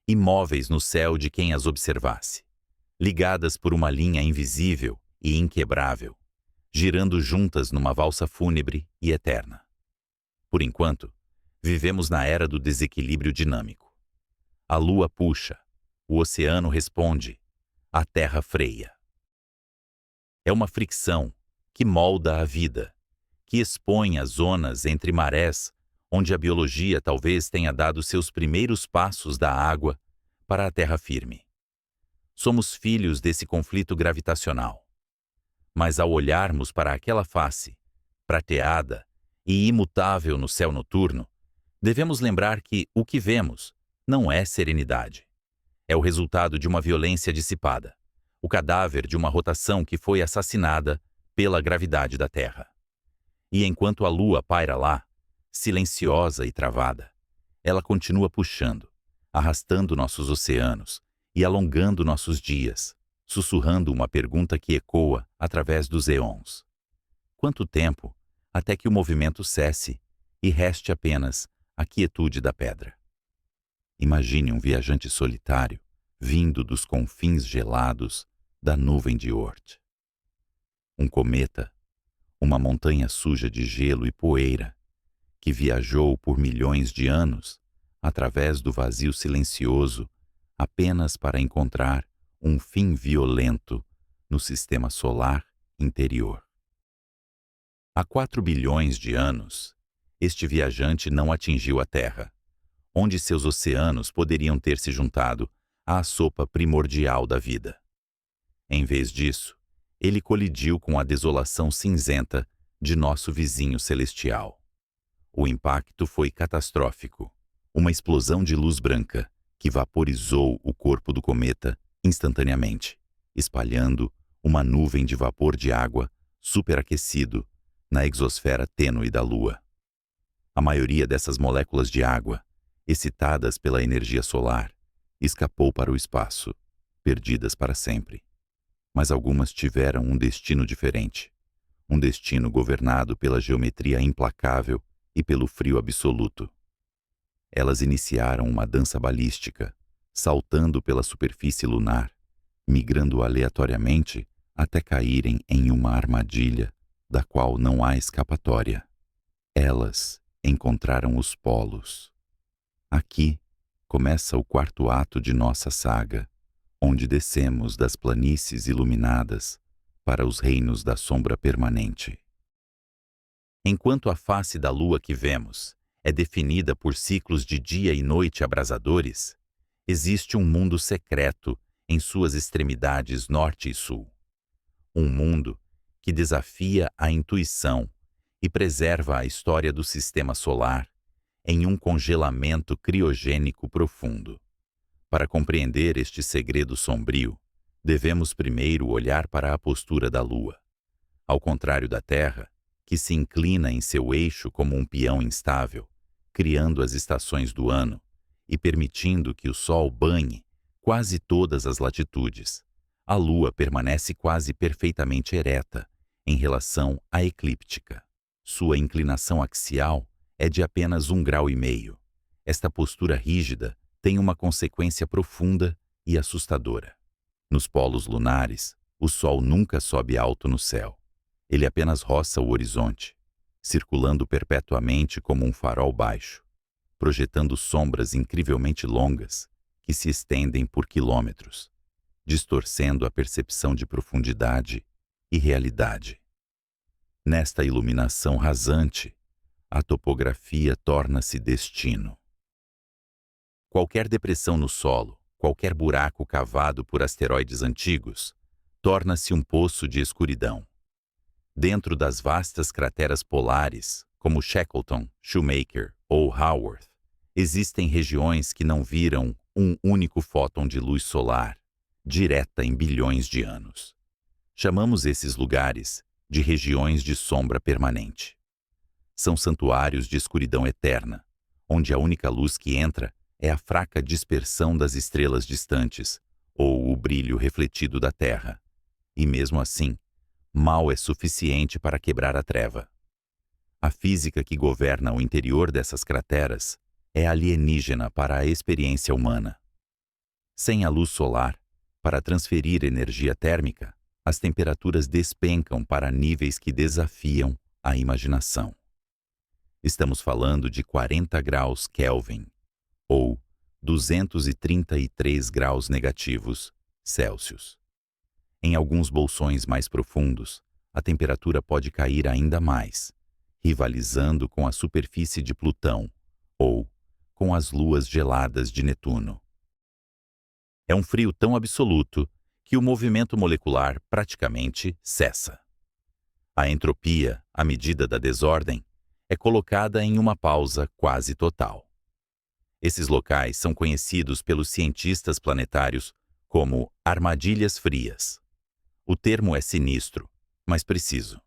imóveis no céu de quem as observasse, ligadas por uma linha invisível e inquebrável, girando juntas numa valsa fúnebre e eterna. Por enquanto, vivemos na era do desequilíbrio dinâmico. A Lua puxa, o oceano responde, a Terra freia. É uma fricção que molda a vida, que expõe as zonas entre marés, onde a biologia talvez tenha dado seus primeiros passos da água para a terra firme. Somos filhos desse conflito gravitacional. Mas ao olharmos para aquela face, prateada e imutável no céu noturno, devemos lembrar que o que vemos não é serenidade. É o resultado de uma violência dissipada, o cadáver de uma rotação que foi assassinada pela gravidade da Terra. E enquanto a Lua paira lá, silenciosa e travada, ela continua puxando, arrastando nossos oceanos e alongando nossos dias, sussurrando uma pergunta que ecoa através dos eons. Quanto tempo até que o movimento cesse e reste apenas a quietude da pedra? Imagine um viajante solitário vindo dos confins gelados da nuvem de Oort. Um cometa, uma montanha suja de gelo e poeira, que viajou por milhões de anos através do vazio silencioso apenas para encontrar um fim violento no sistema solar interior. Há 4 bilhões de anos, este viajante não atingiu a Terra, onde seus oceanos poderiam ter se juntado à sopa primordial da vida. Em vez disso, ele colidiu com a desolação cinzenta de nosso vizinho celestial. O impacto foi catastrófico, uma explosão de luz branca que vaporizou o corpo do cometa instantaneamente, espalhando uma nuvem de vapor de água superaquecido na exosfera tênue da Lua. A maioria dessas moléculas de água, excitadas pela energia solar, escapou para o espaço, perdidas para sempre. Mas algumas tiveram um destino diferente, um destino governado pela geometria implacável e pelo frio absoluto. Elas iniciaram uma dança balística, saltando pela superfície lunar, migrando aleatoriamente até caírem em uma armadilha da qual não há escapatória. Elas encontraram os polos. Aqui começa o 4º ato de nossa saga, onde descemos das planícies iluminadas para os reinos da sombra permanente. Enquanto a face da Lua que vemos é definida por ciclos de dia e noite abrasadores, existe um mundo secreto em suas extremidades norte e sul. Um mundo que desafia a intuição e preserva a história do sistema solar em um congelamento criogênico profundo. Para compreender este segredo sombrio, devemos primeiro olhar para a postura da Lua. Ao contrário da Terra, que se inclina em seu eixo como um peão instável, criando as estações do ano e permitindo que o Sol banhe quase todas as latitudes, a Lua permanece quase perfeitamente ereta em relação à eclíptica. Sua inclinação axial é de apenas 1,5 graus. Esta postura rígida tem uma consequência profunda e assustadora. Nos polos lunares, o Sol nunca sobe alto no céu. Ele apenas roça o horizonte, circulando perpetuamente como um farol baixo, projetando sombras incrivelmente longas que se estendem por quilômetros, distorcendo a percepção de profundidade e realidade. Nesta iluminação rasante, a topografia torna-se destino. Qualquer depressão no solo, qualquer buraco cavado por asteroides antigos, torna-se um poço de escuridão. Dentro das vastas crateras polares, como Shackleton, Shoemaker ou Haworth, existem regiões que não viram um único fóton de luz solar, direta em bilhões de anos. Chamamos esses lugares de regiões de sombra permanente. São santuários de escuridão eterna, onde a única luz que entra é a fraca dispersão das estrelas distantes ou o brilho refletido da Terra. E mesmo assim, mal é suficiente para quebrar a treva. A física que governa o interior dessas crateras é alienígena para a experiência humana. Sem a luz solar, para transferir energia térmica, as temperaturas despencam para níveis que desafiam a imaginação. Estamos falando de 40 graus Kelvin, ou 233 graus negativos Celsius. Em alguns bolsões mais profundos, a temperatura pode cair ainda mais, rivalizando com a superfície de Plutão ou com as luas geladas de Netuno. É um frio tão absoluto que o movimento molecular praticamente cessa. A entropia, a medida da desordem, é colocada em uma pausa quase total. Esses locais são conhecidos pelos cientistas planetários como armadilhas frias. O termo é sinistro, mas preciso.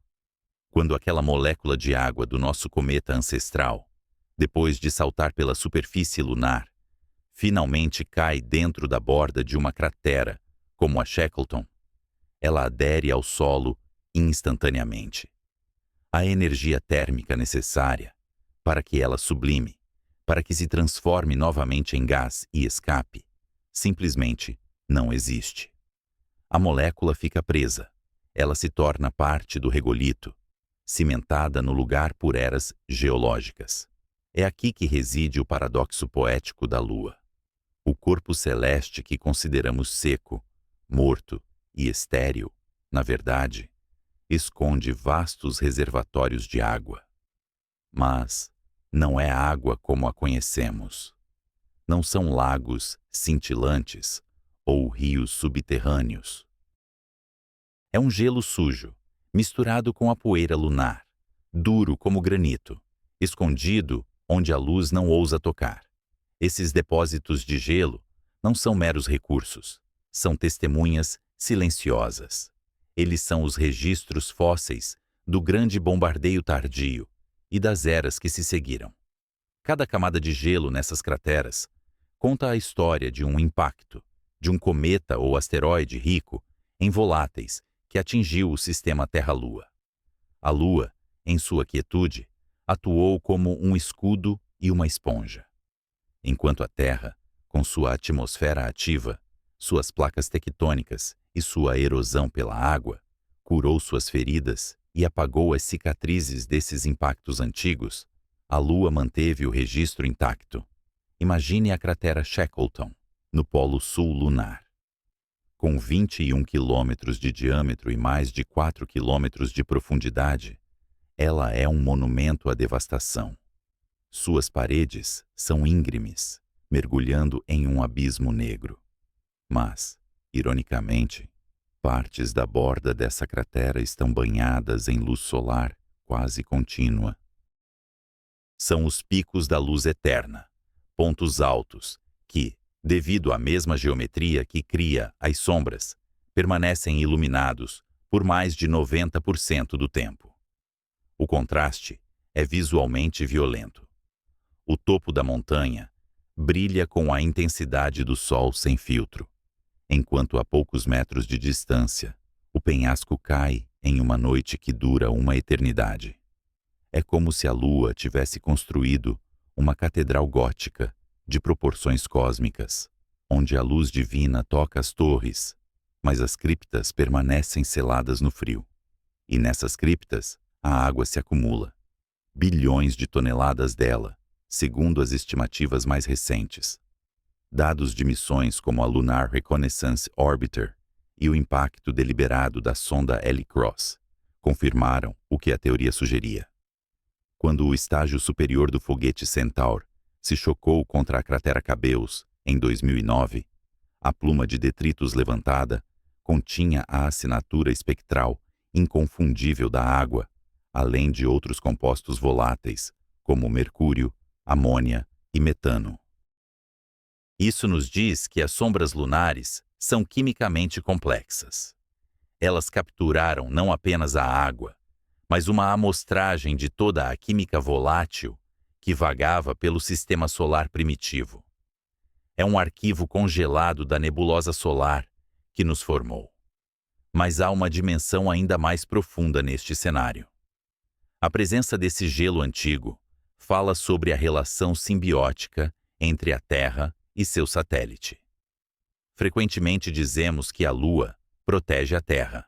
Quando aquela molécula de água do nosso cometa ancestral, depois de saltar pela superfície lunar, finalmente cai dentro da borda de uma cratera, como a Shackleton, ela adere ao solo instantaneamente. A energia térmica necessária para que ela sublime, para que se transforme novamente em gás e escape, simplesmente não existe. A molécula fica presa, ela se torna parte do regolito, cimentada no lugar por eras geológicas. É aqui que reside o paradoxo poético da Lua. O corpo celeste que consideramos seco, morto e estéril, na verdade, esconde vastos reservatórios de água. Mas não é água como a conhecemos. Não são lagos cintilantes ou rios subterrâneos. É um gelo sujo, misturado com a poeira lunar, duro como granito, escondido onde a luz não ousa tocar. Esses depósitos de gelo não são meros recursos, são testemunhas silenciosas. Eles são os registros fósseis do grande bombardeio tardio e das eras que se seguiram. Cada camada de gelo nessas crateras conta a história de um impacto, de um cometa ou asteroide rico em voláteis que atingiu o sistema Terra-Lua. A Lua, em sua quietude, atuou como um escudo e uma esponja. Enquanto a Terra, com sua atmosfera ativa, suas placas tectônicas e sua erosão pela água, curou suas feridas e apagou as cicatrizes desses impactos antigos, a Lua manteve o registro intacto. Imagine a cratera Shackleton, no Polo Sul lunar. Com 21 quilômetros de diâmetro e mais de 4 quilômetros de profundidade, ela é um monumento à devastação. Suas paredes são íngremes, mergulhando em um abismo negro. Mas, ironicamente, partes da borda dessa cratera estão banhadas em luz solar quase contínua. São os picos da luz eterna, pontos altos que, devido à mesma geometria que cria as sombras, permanecem iluminados por mais de 90% do tempo. O contraste é visualmente violento. O topo da montanha brilha com a intensidade do sol sem filtro, enquanto a poucos metros de distância, o penhasco cai em uma noite que dura uma eternidade. É como se a Lua tivesse construído uma catedral gótica de proporções cósmicas, onde a luz divina toca as torres, mas as criptas permanecem seladas no frio. E nessas criptas, a água se acumula. Bilhões de toneladas dela, segundo as estimativas mais recentes. Dados de missões como a Lunar Reconnaissance Orbiter e o impacto deliberado da sonda Helios confirmaram o que a teoria sugeria. Quando o estágio superior do foguete Centaur se chocou contra a cratera Cabeus, em 2009, a pluma de detritos levantada continha a assinatura espectral inconfundível da água, além de outros compostos voláteis, como mercúrio, amônia e metano. Isso nos diz que as sombras lunares são quimicamente complexas. Elas capturaram não apenas a água, mas uma amostragem de toda a química volátil que vagava pelo sistema solar primitivo. É um arquivo congelado da nebulosa solar que nos formou. Mas há uma dimensão ainda mais profunda neste cenário. A presença desse gelo antigo fala sobre a relação simbiótica entre a Terra e seu satélite. Frequentemente dizemos que a Lua protege a Terra,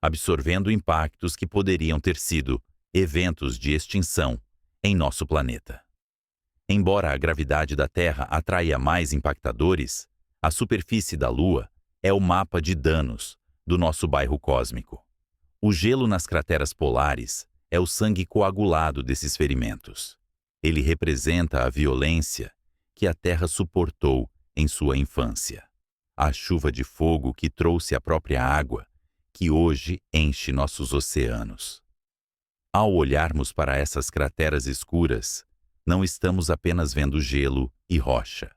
absorvendo impactos que poderiam ter sido eventos de extinção em nosso planeta. Embora a gravidade da Terra atraia mais impactadores, a superfície da Lua é o mapa de danos do nosso bairro cósmico. O gelo nas crateras polares é o sangue coagulado desses ferimentos. Ele representa a violência que a Terra suportou em sua infância. A chuva de fogo que trouxe a própria água, que hoje enche nossos oceanos. Ao olharmos para essas crateras escuras, não estamos apenas vendo gelo e rocha.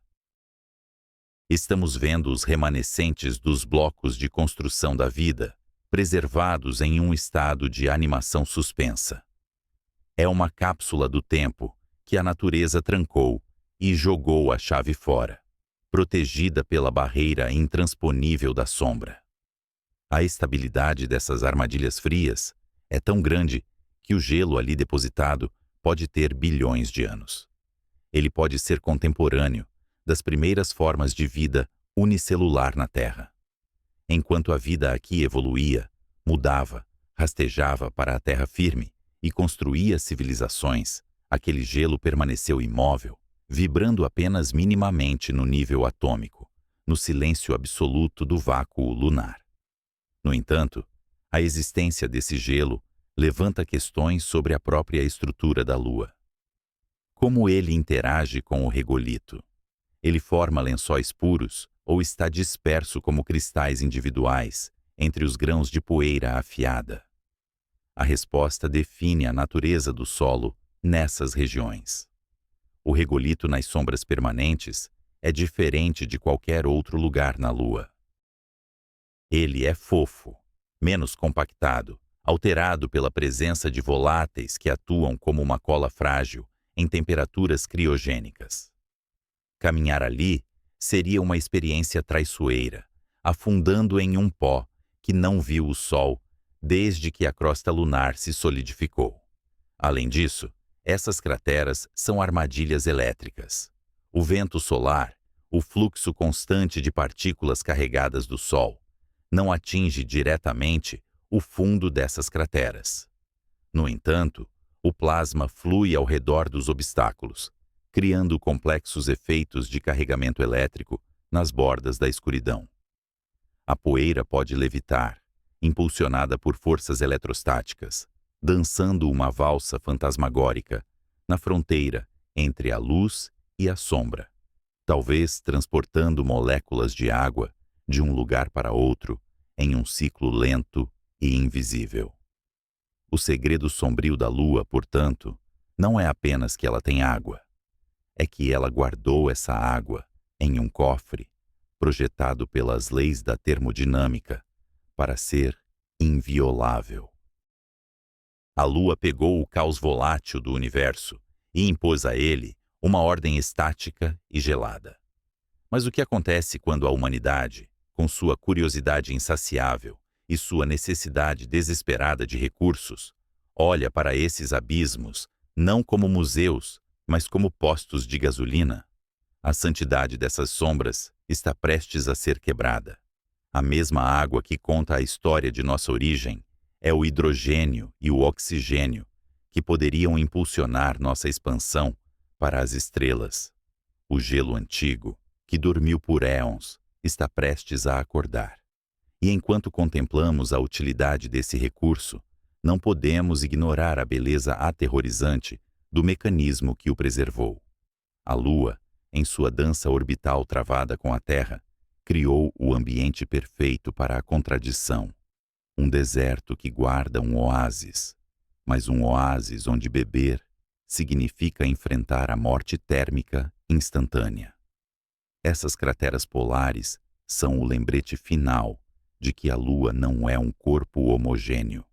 Estamos vendo os remanescentes dos blocos de construção da vida, preservados em um estado de animação suspensa. É uma cápsula do tempo que a natureza trancou e jogou a chave fora, protegida pela barreira intransponível da sombra. A estabilidade dessas armadilhas frias é tão grande que o gelo ali depositado pode ter bilhões de anos. Ele pode ser contemporâneo das primeiras formas de vida unicelular na Terra. Enquanto a vida aqui evoluía, mudava, rastejava para a terra firme e construía civilizações, aquele gelo permaneceu imóvel, vibrando apenas minimamente no nível atômico, no silêncio absoluto do vácuo lunar. No entanto, a existência desse gelo levanta questões sobre a própria estrutura da Lua. Como ele interage com o regolito? Ele forma lençóis puros ou está disperso como cristais individuais entre os grãos de poeira afiada? A resposta define a natureza do solo nessas regiões. O regolito nas sombras permanentes é diferente de qualquer outro lugar na Lua. Ele é fofo, menos compactado, alterado pela presença de voláteis que atuam como uma cola frágil em temperaturas criogênicas. Caminhar ali seria uma experiência traiçoeira, afundando em um pó que não viu o sol desde que a crosta lunar se solidificou. Além disso, essas crateras são armadilhas elétricas. O vento solar, o fluxo constante de partículas carregadas do Sol, não atinge diretamente o fundo dessas crateras. No entanto, o plasma flui ao redor dos obstáculos, criando complexos efeitos de carregamento elétrico nas bordas da escuridão. A poeira pode levitar, impulsionada por forças eletrostáticas, dançando uma valsa fantasmagórica na fronteira entre a luz e a sombra, talvez transportando moléculas de água de um lugar para outro em um ciclo lento e invisível. O segredo sombrio da Lua, portanto, não é apenas que ela tem água, é que ela guardou essa água em um cofre projetado pelas leis da termodinâmica para ser inviolável. A Lua pegou o caos volátil do universo e impôs a ele uma ordem estática e gelada. Mas o que acontece quando a humanidade, com sua curiosidade insaciável e sua necessidade desesperada de recursos, olha para esses abismos não como museus, mas como postos de gasolina? A santidade dessas sombras está prestes a ser quebrada. A mesma água que conta a história de nossa origem É o hidrogênio e o oxigênio que poderiam impulsionar nossa expansão para as estrelas. O gelo antigo, que dormiu por éons, está prestes a acordar. E enquanto contemplamos a utilidade desse recurso, não podemos ignorar a beleza aterrorizante do mecanismo que o preservou. A Lua, em sua dança orbital travada com a Terra, criou o ambiente perfeito para a contradição. Um deserto que guarda um oásis, mas um oásis onde beber significa enfrentar a morte térmica instantânea. Essas crateras polares são o lembrete final de que a Lua não é um corpo homogêneo.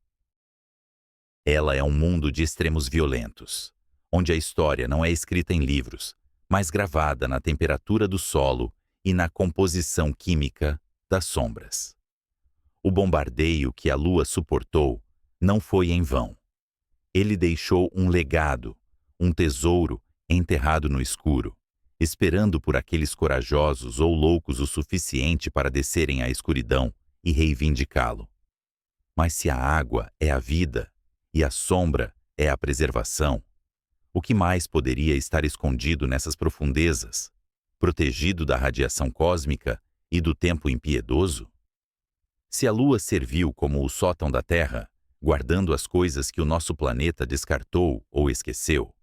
Ela é um mundo de extremos violentos, onde a história não é escrita em livros, mas gravada na temperatura do solo e na composição química das sombras. O bombardeio que a Lua suportou não foi em vão. Ele deixou um legado, um tesouro enterrado no escuro, esperando por aqueles corajosos ou loucos o suficiente para descerem à escuridão e reivindicá-lo. Mas se a água é a vida e a sombra é a preservação, o que mais poderia estar escondido nessas profundezas, protegido da radiação cósmica e do tempo impiedoso? Se a Lua serviu como o sótão da Terra, guardando as coisas que o nosso planeta descartou ou esqueceu,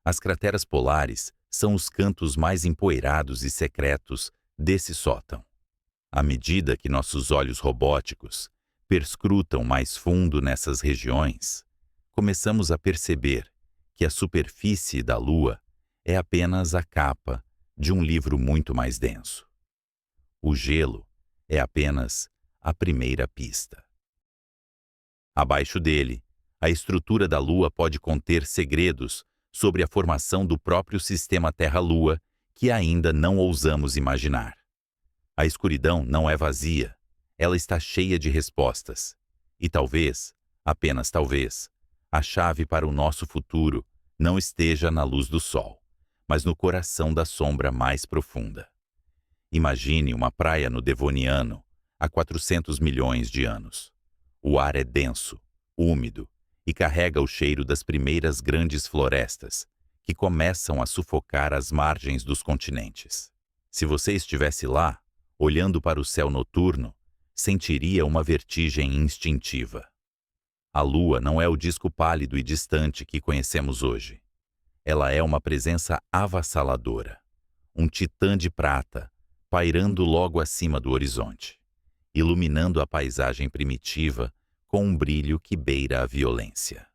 as crateras polares são os cantos mais empoeirados e secretos desse sótão. À medida que nossos olhos robóticos perscrutam mais fundo nessas regiões, começamos a perceber que a superfície da Lua é apenas a capa de um livro muito mais denso. O gelo é apenas a primeira pista. Abaixo dele, a estrutura da Lua pode conter segredos sobre a formação do próprio sistema Terra-Lua que ainda não ousamos imaginar. A escuridão não é vazia, ela está cheia de respostas. E talvez, apenas talvez, a chave para o nosso futuro não esteja na luz do sol, mas no coração da sombra mais profunda. Imagine uma praia no Devoniano há 400 milhões de anos. O ar é denso, úmido e carrega o cheiro das primeiras grandes florestas que começam a sufocar as margens dos continentes. Se você estivesse lá, olhando para o céu noturno, sentiria uma vertigem instintiva. A Lua não é o disco pálido e distante que conhecemos hoje. Ela é uma presença avassaladora, um titã de prata, pairando logo acima do horizonte, iluminando a paisagem primitiva com um brilho que beira a violência.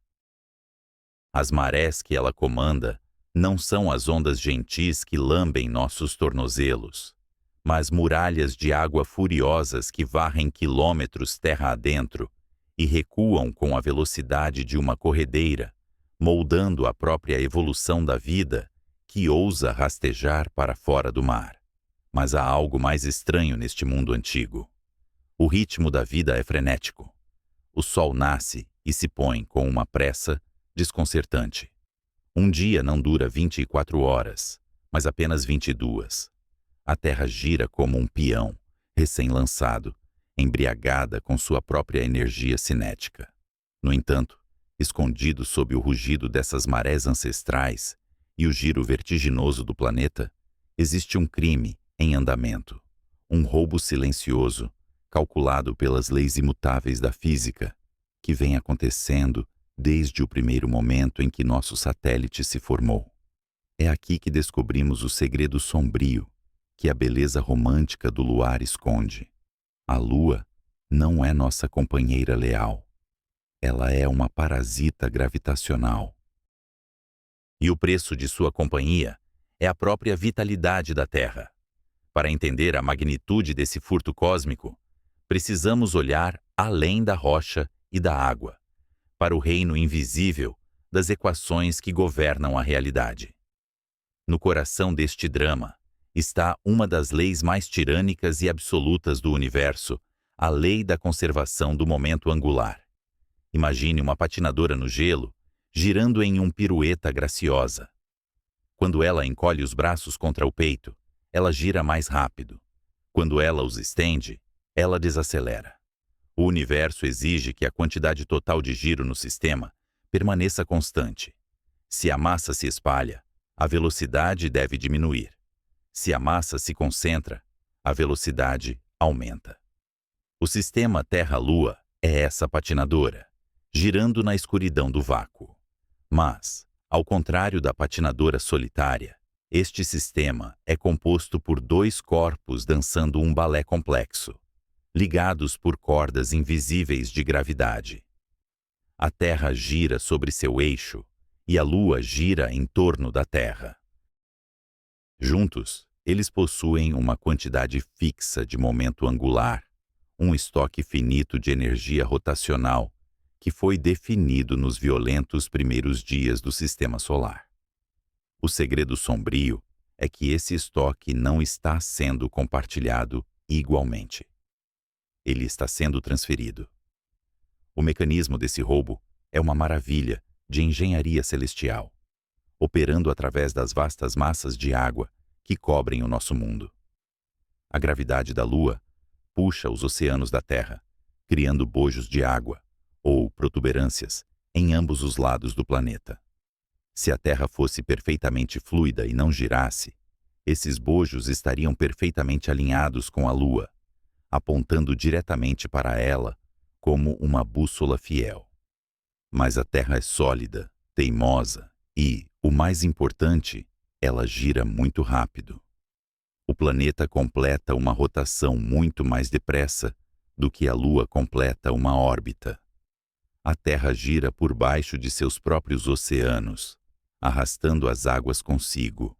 As marés que ela comanda não são as ondas gentis que lambem nossos tornozelos, mas muralhas de água furiosas que varrem quilômetros terra adentro e recuam com a velocidade de uma corredeira, moldando a própria evolução da vida que ousa rastejar para fora do mar. Mas há algo mais estranho neste mundo antigo. O ritmo da vida é frenético. O sol nasce e se põe com uma pressa desconcertante. Um dia não dura 24 horas, mas apenas 22. A Terra gira como um peão, recém-lançado, embriagada com sua própria energia cinética. No entanto, escondido sob o rugido dessas marés ancestrais e o giro vertiginoso do planeta, existe um crime em andamento, um roubo silencioso, calculado pelas leis imutáveis da física, que vem acontecendo desde o primeiro momento em que nosso satélite se formou. É aqui que descobrimos o segredo sombrio que a beleza romântica do luar esconde. A Lua não é nossa companheira leal. Ela é uma parasita gravitacional. E o preço de sua companhia é a própria vitalidade da Terra. Para entender a magnitude desse furto cósmico, precisamos olhar além da rocha e da água, para o reino invisível das equações que governam a realidade. No coração deste drama está uma das leis mais tirânicas e absolutas do universo, a lei da conservação do momento angular. Imagine uma patinadora no gelo, girando em um pirueta graciosa. Quando ela encolhe os braços contra o peito, ela gira mais rápido. Quando ela os estende, ela desacelera. O universo exige que a quantidade total de giro no sistema permaneça constante. Se a massa se espalha, a velocidade deve diminuir. Se a massa se concentra, a velocidade aumenta. O sistema Terra-Lua é essa patinadora, girando na escuridão do vácuo. Mas, ao contrário da patinadora solitária, este sistema é composto por dois corpos dançando um balé complexo, ligados por cordas invisíveis de gravidade. A Terra gira sobre seu eixo e a Lua gira em torno da Terra. Juntos, eles possuem uma quantidade fixa de momento angular, um estoque finito de energia rotacional que foi definido nos violentos primeiros dias do Sistema Solar. O segredo sombrio é que esse estoque não está sendo compartilhado igualmente. Ele está sendo transferido. O mecanismo desse roubo é uma maravilha de engenharia celestial, operando através das vastas massas de água que cobrem o nosso mundo. A gravidade da Lua puxa os oceanos da Terra, criando bojos de água, ou protuberâncias, em ambos os lados do planeta. Se a Terra fosse perfeitamente fluida e não girasse, esses bojos estariam perfeitamente alinhados com a Lua, apontando diretamente para ela como uma bússola fiel. Mas a Terra é sólida, teimosa e, o mais importante, ela gira muito rápido. O planeta completa uma rotação muito mais depressa do que a Lua completa uma órbita. A Terra gira por baixo de seus próprios oceanos, arrastando as águas consigo.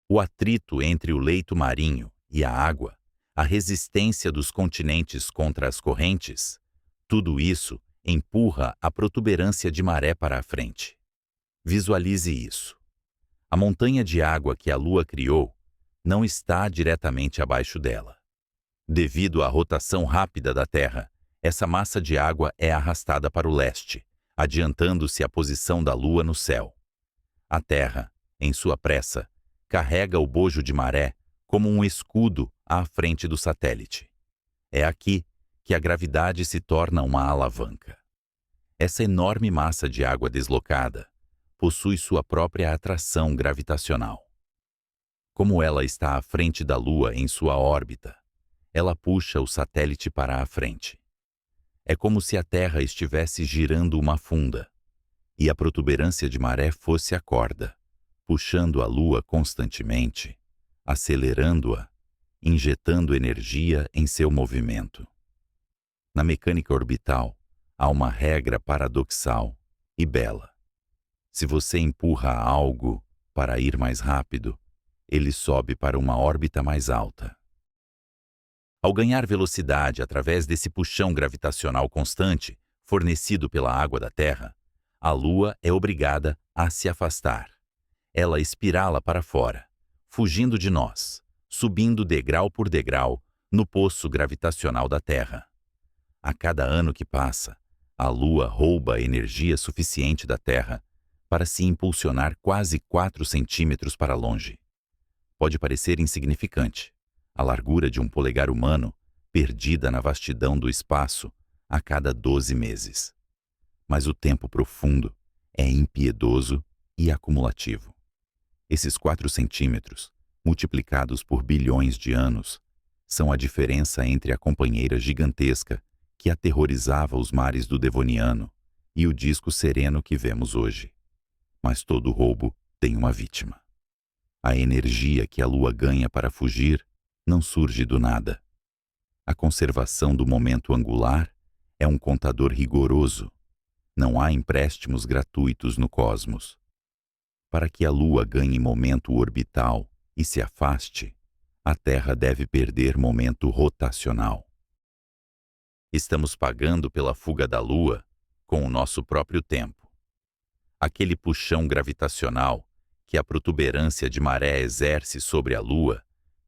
O atrito entre o leito marinho e a água, a resistência dos continentes contra as correntes, tudo isso empurra a protuberância de maré para a frente. Visualize isso. A montanha de água que a Lua criou não está diretamente abaixo dela. Devido à rotação rápida da Terra, essa massa de água é arrastada para o leste, adiantando-se à posição da Lua no céu. A Terra, em sua pressa, carrega o bojo de maré como um escudo à frente do satélite. É aqui que a gravidade se torna uma alavanca. Essa enorme massa de água deslocada possui sua própria atração gravitacional. Como ela está à frente da Lua em sua órbita, ela puxa o satélite para a frente. É como se a Terra estivesse girando uma funda, e a protuberância de maré fosse a corda, puxando a Lua constantemente, acelerando-a, injetando energia em seu movimento. Na mecânica orbital, há uma regra paradoxal e bela. Se você empurra algo para ir mais rápido, ele sobe para uma órbita mais alta. Ao ganhar velocidade através desse puxão gravitacional constante, fornecido pela água da Terra, a Lua é obrigada a se afastar. Ela espirala para fora, fugindo de nós, subindo degrau por degrau no poço gravitacional da Terra. A cada ano que passa, a Lua rouba energia suficiente da Terra para se impulsionar quase 4 centímetros para longe. Pode parecer insignificante, a largura de um polegar humano perdida na vastidão do espaço a cada 12 meses. Mas o tempo profundo é impiedoso e acumulativo. Esses 4 centímetros, multiplicados por bilhões de anos, são a diferença entre a companheira gigantesca que aterrorizava os mares do Devoniano e o disco sereno que vemos hoje. Mas todo roubo tem uma vítima. A energia que a Lua ganha para fugir não surge do nada. A conservação do momento angular é um contador rigoroso. Não há empréstimos gratuitos no cosmos. Para que a Lua ganhe momento orbital e se afaste, a Terra deve perder momento rotacional. Estamos pagando pela fuga da Lua com o nosso próprio tempo. Aquele puxão gravitacional que a protuberância de maré exerce sobre a Lua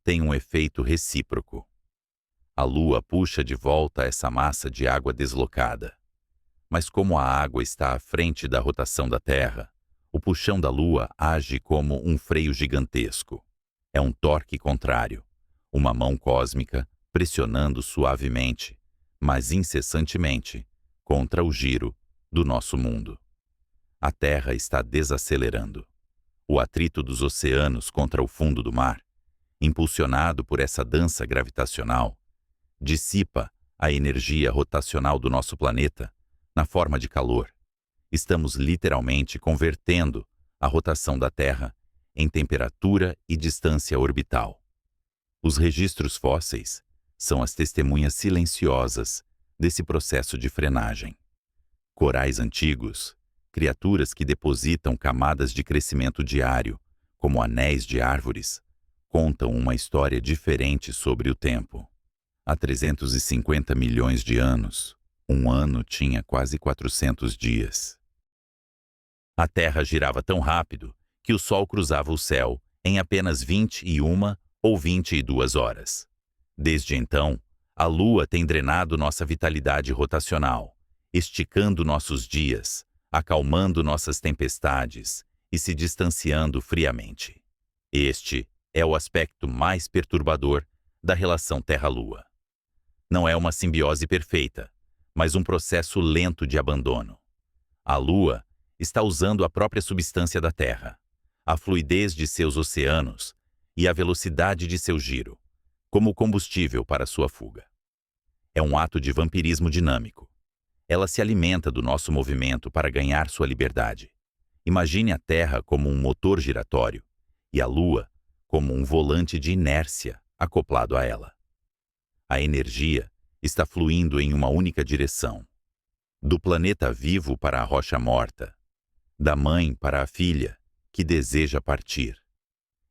tem um efeito recíproco. A Lua puxa de volta essa massa de água deslocada. Mas como a água está à frente da rotação da Terra, o puxão da Lua age como um freio gigantesco. É um torque contrário, uma mão cósmica pressionando suavemente, mas incessantemente, contra o giro do nosso mundo. A Terra está desacelerando. O atrito dos oceanos contra o fundo do mar, impulsionado por essa dança gravitacional, dissipa a energia rotacional do nosso planeta na forma de calor. Estamos literalmente convertendo a rotação da Terra em temperatura e distância orbital. Os registros fósseis são as testemunhas silenciosas desse processo de frenagem. Corais antigos, criaturas que depositam camadas de crescimento diário, como anéis de árvores, contam uma história diferente sobre o tempo. Há 350 milhões de anos, um ano tinha quase 400 dias. A Terra girava tão rápido que o Sol cruzava o céu em apenas 21 ou 22 horas. Desde então, a Lua tem drenado nossa vitalidade rotacional, esticando nossos dias, acalmando nossas tempestades e se distanciando friamente. Este é o aspecto mais perturbador da relação Terra-Lua. Não é uma simbiose perfeita, mas um processo lento de abandono. A Lua está usando a própria substância da Terra, a fluidez de seus oceanos e a velocidade de seu giro, como combustível para sua fuga. É um ato de vampirismo dinâmico. Ela se alimenta do nosso movimento para ganhar sua liberdade. Imagine a Terra como um motor giratório e a Lua como um volante de inércia acoplado a ela. A energia está fluindo em uma única direção, do planeta vivo para a rocha morta, da mãe para a filha que deseja partir.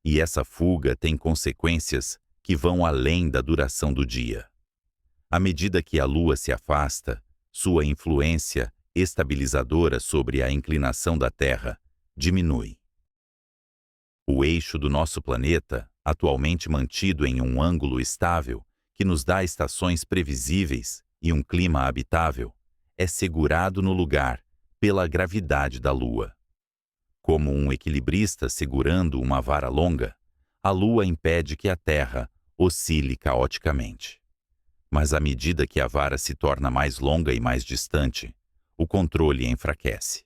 E essa fuga tem consequências que vão além da duração do dia. À medida que a Lua se afasta, sua influência estabilizadora sobre a inclinação da Terra diminui. O eixo do nosso planeta, atualmente mantido em um ângulo estável, que nos dá estações previsíveis e um clima habitável, é segurado no lugar pela gravidade da Lua. Como um equilibrista segurando uma vara longa, a Lua impede que a Terra oscile caoticamente. Mas à medida que a vara se torna mais longa e mais distante, o controle enfraquece.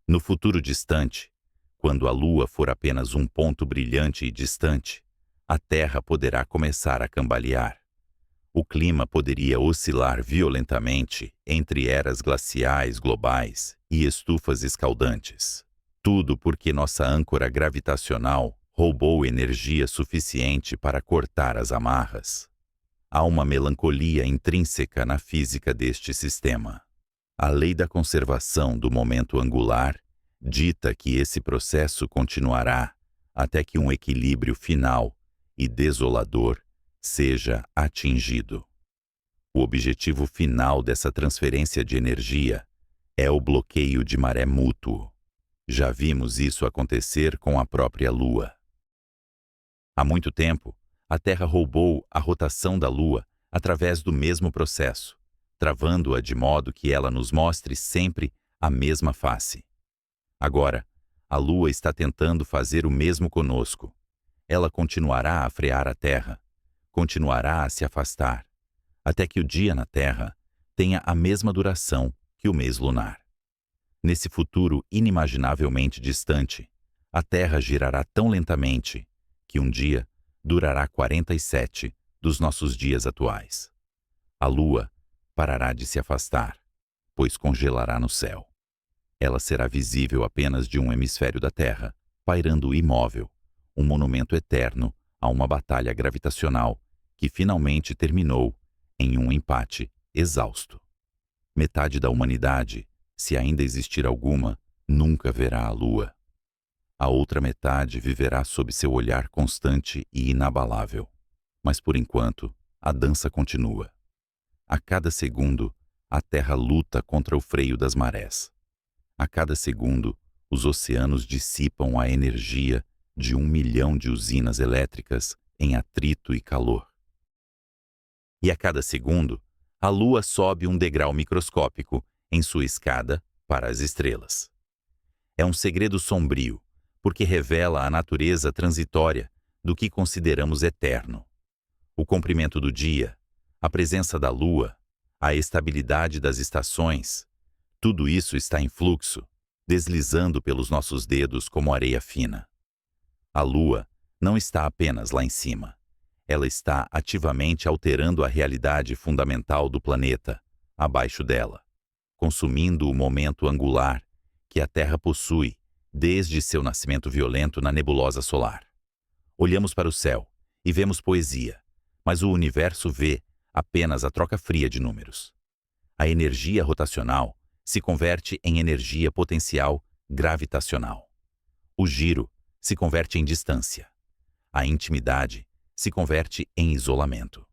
No futuro distante, quando a Lua for apenas um ponto brilhante e distante, a Terra poderá começar a cambalear. O clima poderia oscilar violentamente entre eras glaciais globais e estufas escaldantes. Tudo porque nossa âncora gravitacional roubou energia suficiente para cortar as amarras. Há uma melancolia intrínseca na física deste sistema. A lei da conservação do momento angular dita que esse processo continuará até que um equilíbrio final e desolador seja atingido. O objetivo final dessa transferência de energia é o bloqueio de maré mútuo. Já vimos isso acontecer com a própria Lua. Há muito tempo, a Terra roubou a rotação da Lua através do mesmo processo, travando-a de modo que ela nos mostre sempre a mesma face. Agora, a Lua está tentando fazer o mesmo conosco. Ela continuará a frear a Terra, continuará a se afastar, até que o dia na Terra tenha a mesma duração que o mês lunar. Nesse futuro inimaginavelmente distante, a Terra girará tão lentamente que um dia durará 47 dos nossos dias atuais. A Lua parará de se afastar, pois congelará no céu. Ela será visível apenas de um hemisfério da Terra, pairando imóvel, um monumento eterno a uma batalha gravitacional que finalmente terminou em um empate exausto. Metade da humanidade, se ainda existir alguma, nunca verá a Lua. A outra metade viverá sob seu olhar constante e inabalável. Mas por enquanto, a dança continua. A cada segundo, a Terra luta contra o freio das marés. A cada segundo, os oceanos dissipam a energia de 1 milhão de usinas elétricas em atrito e calor. E a cada segundo, a Lua sobe um degrau microscópico em sua escada para as estrelas. É um segredo sombrio, porque revela a natureza transitória do que consideramos eterno. O comprimento do dia, a presença da Lua, a estabilidade das estações, tudo isso está em fluxo, deslizando pelos nossos dedos como areia fina. A Lua não está apenas lá em cima. Ela está ativamente alterando a realidade fundamental do planeta, abaixo dela, consumindo o momento angular que a Terra possui desde seu nascimento violento na nebulosa solar. Olhamos para o céu e vemos poesia, mas o universo vê apenas a troca fria de números. A energia rotacional se converte em energia potencial gravitacional. O giro se converte em distância. A intimidade se converte em isolamento.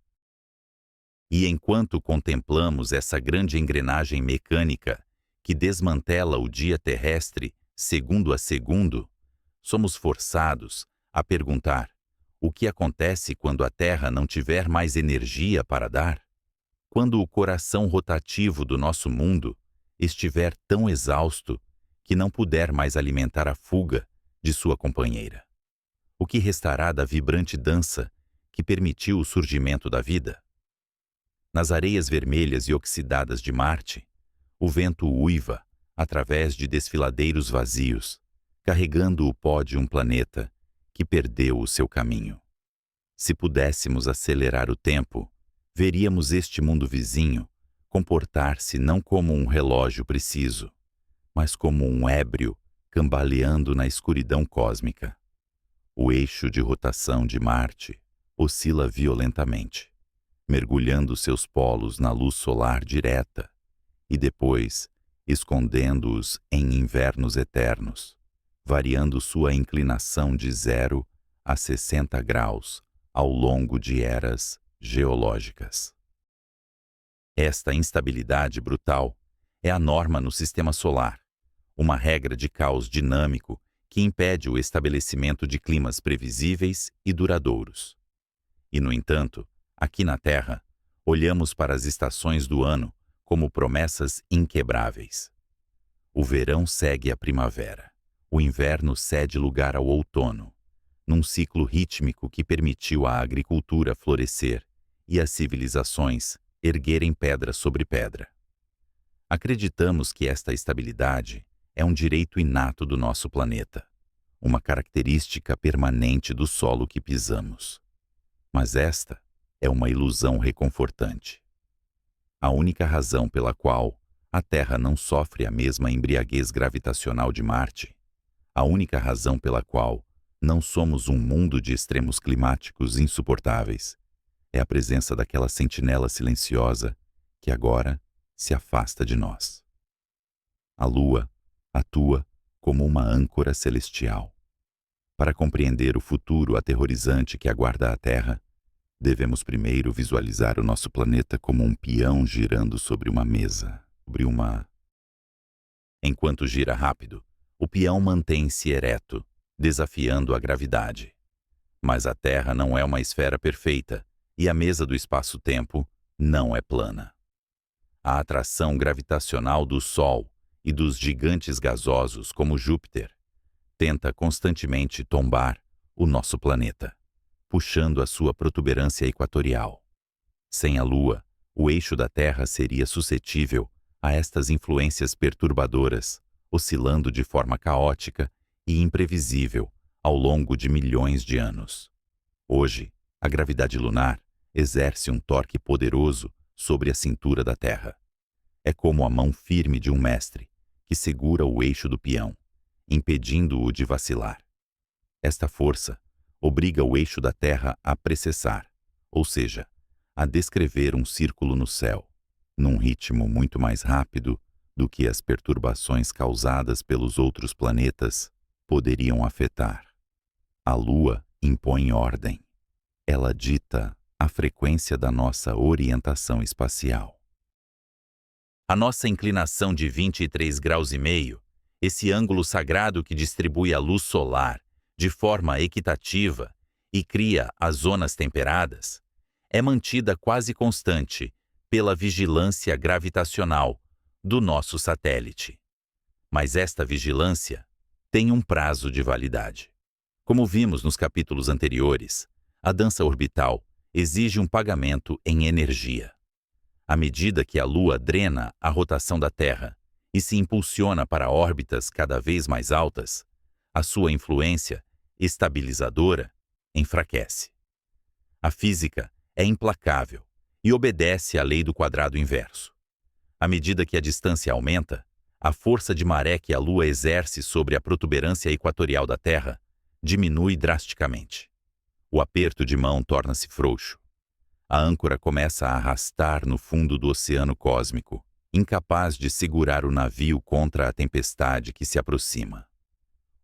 E enquanto contemplamos essa grande engrenagem mecânica que desmantela o dia terrestre segundo a segundo, somos forçados a perguntar: o que acontece quando a Terra não tiver mais energia para dar? Quando o coração rotativo do nosso mundo estiver tão exausto que não puder mais alimentar a fuga de sua companheira? O que restará da vibrante dança que permitiu o surgimento da vida? Nas areias vermelhas e oxidadas de Marte, o vento uiva através de desfiladeiros vazios, carregando o pó de um planeta que perdeu o seu caminho. Se pudéssemos acelerar o tempo, veríamos este mundo vizinho comportar-se não como um relógio preciso, mas como um ébrio cambaleando na escuridão cósmica. O eixo de rotação de Marte oscila violentamente, mergulhando seus polos na luz solar direta e depois escondendo-os em invernos eternos, variando sua inclinação de 0 a 60 graus ao longo de eras geológicas. Esta instabilidade brutal é a norma no sistema solar, uma regra de caos dinâmico que impede o estabelecimento de climas previsíveis e duradouros. E, no entanto, aqui na Terra, olhamos para as estações do ano como promessas inquebráveis. O verão segue a primavera, o inverno cede lugar ao outono, num ciclo rítmico que permitiu à agricultura florescer e as civilizações erguerem pedra sobre pedra. Acreditamos que esta estabilidade é um direito inato do nosso planeta, uma característica permanente do solo que pisamos. Mas esta é uma ilusão reconfortante. A única razão pela qual a Terra não sofre a mesma embriaguez gravitacional de Marte, a única razão pela qual não somos um mundo de extremos climáticos insuportáveis, é a presença daquela sentinela silenciosa que agora se afasta de nós. A Lua atua como uma âncora celestial. Para compreender o futuro aterrorizante que aguarda a Terra, devemos primeiro visualizar o nosso planeta como um peão girando sobre uma mesa, Enquanto gira rápido, o peão mantém-se ereto, desafiando a gravidade. Mas a Terra não é uma esfera perfeita e a mesa do espaço-tempo não é plana. A atração gravitacional do Sol e dos gigantes gasosos como Júpiter tenta constantemente tombar o nosso planeta, puxando a sua protuberância equatorial. Sem a Lua, o eixo da Terra seria suscetível a estas influências perturbadoras, oscilando de forma caótica e imprevisível ao longo de milhões de anos. Hoje, a gravidade lunar exerce um torque poderoso sobre a cintura da Terra. É como a mão firme de um mestre que segura o eixo do peão, impedindo-o de vacilar. Esta força obriga o eixo da Terra a precessar, ou seja, a descrever um círculo no céu, num ritmo muito mais rápido do que as perturbações causadas pelos outros planetas poderiam afetar. A Lua impõe ordem. Ela dita a frequência da nossa orientação espacial. A nossa inclinação de 23 graus e meio, esse ângulo sagrado que distribui a luz solar de forma equitativa e cria as zonas temperadas, é mantida quase constante pela vigilância gravitacional do nosso satélite. Mas esta vigilância tem um prazo de validade. Como vimos nos capítulos anteriores, a dança orbital exige um pagamento em energia. À medida que a Lua drena a rotação da Terra e se impulsiona para órbitas cada vez mais altas, a sua influência estabilizadora enfraquece. A física é implacável e obedece à lei do quadrado inverso. À medida que a distância aumenta, a força de maré que a Lua exerce sobre a protuberância equatorial da Terra diminui drasticamente. O aperto de mão torna-se frouxo. A âncora começa a arrastar no fundo do oceano cósmico, incapaz de segurar o navio contra a tempestade que se aproxima.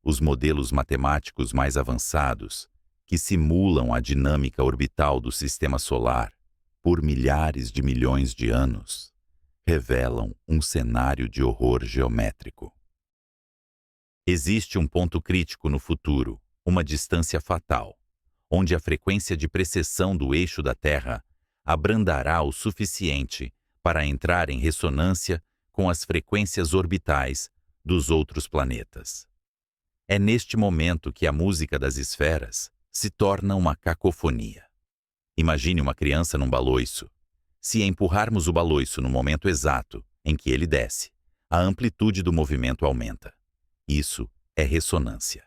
Os modelos matemáticos mais avançados, que simulam a dinâmica orbital do Sistema Solar por milhares de milhões de anos, revelam um cenário de horror geométrico. Existe um ponto crítico no futuro, uma distância fatal, onde a frequência de precessão do eixo da Terra abrandará o suficiente para entrar em ressonância com as frequências orbitais dos outros planetas. É neste momento que a música das esferas se torna uma cacofonia. Imagine uma criança num baloiço. Se empurrarmos o baloiço no momento exato em que ele desce, a amplitude do movimento aumenta. Isso é ressonância.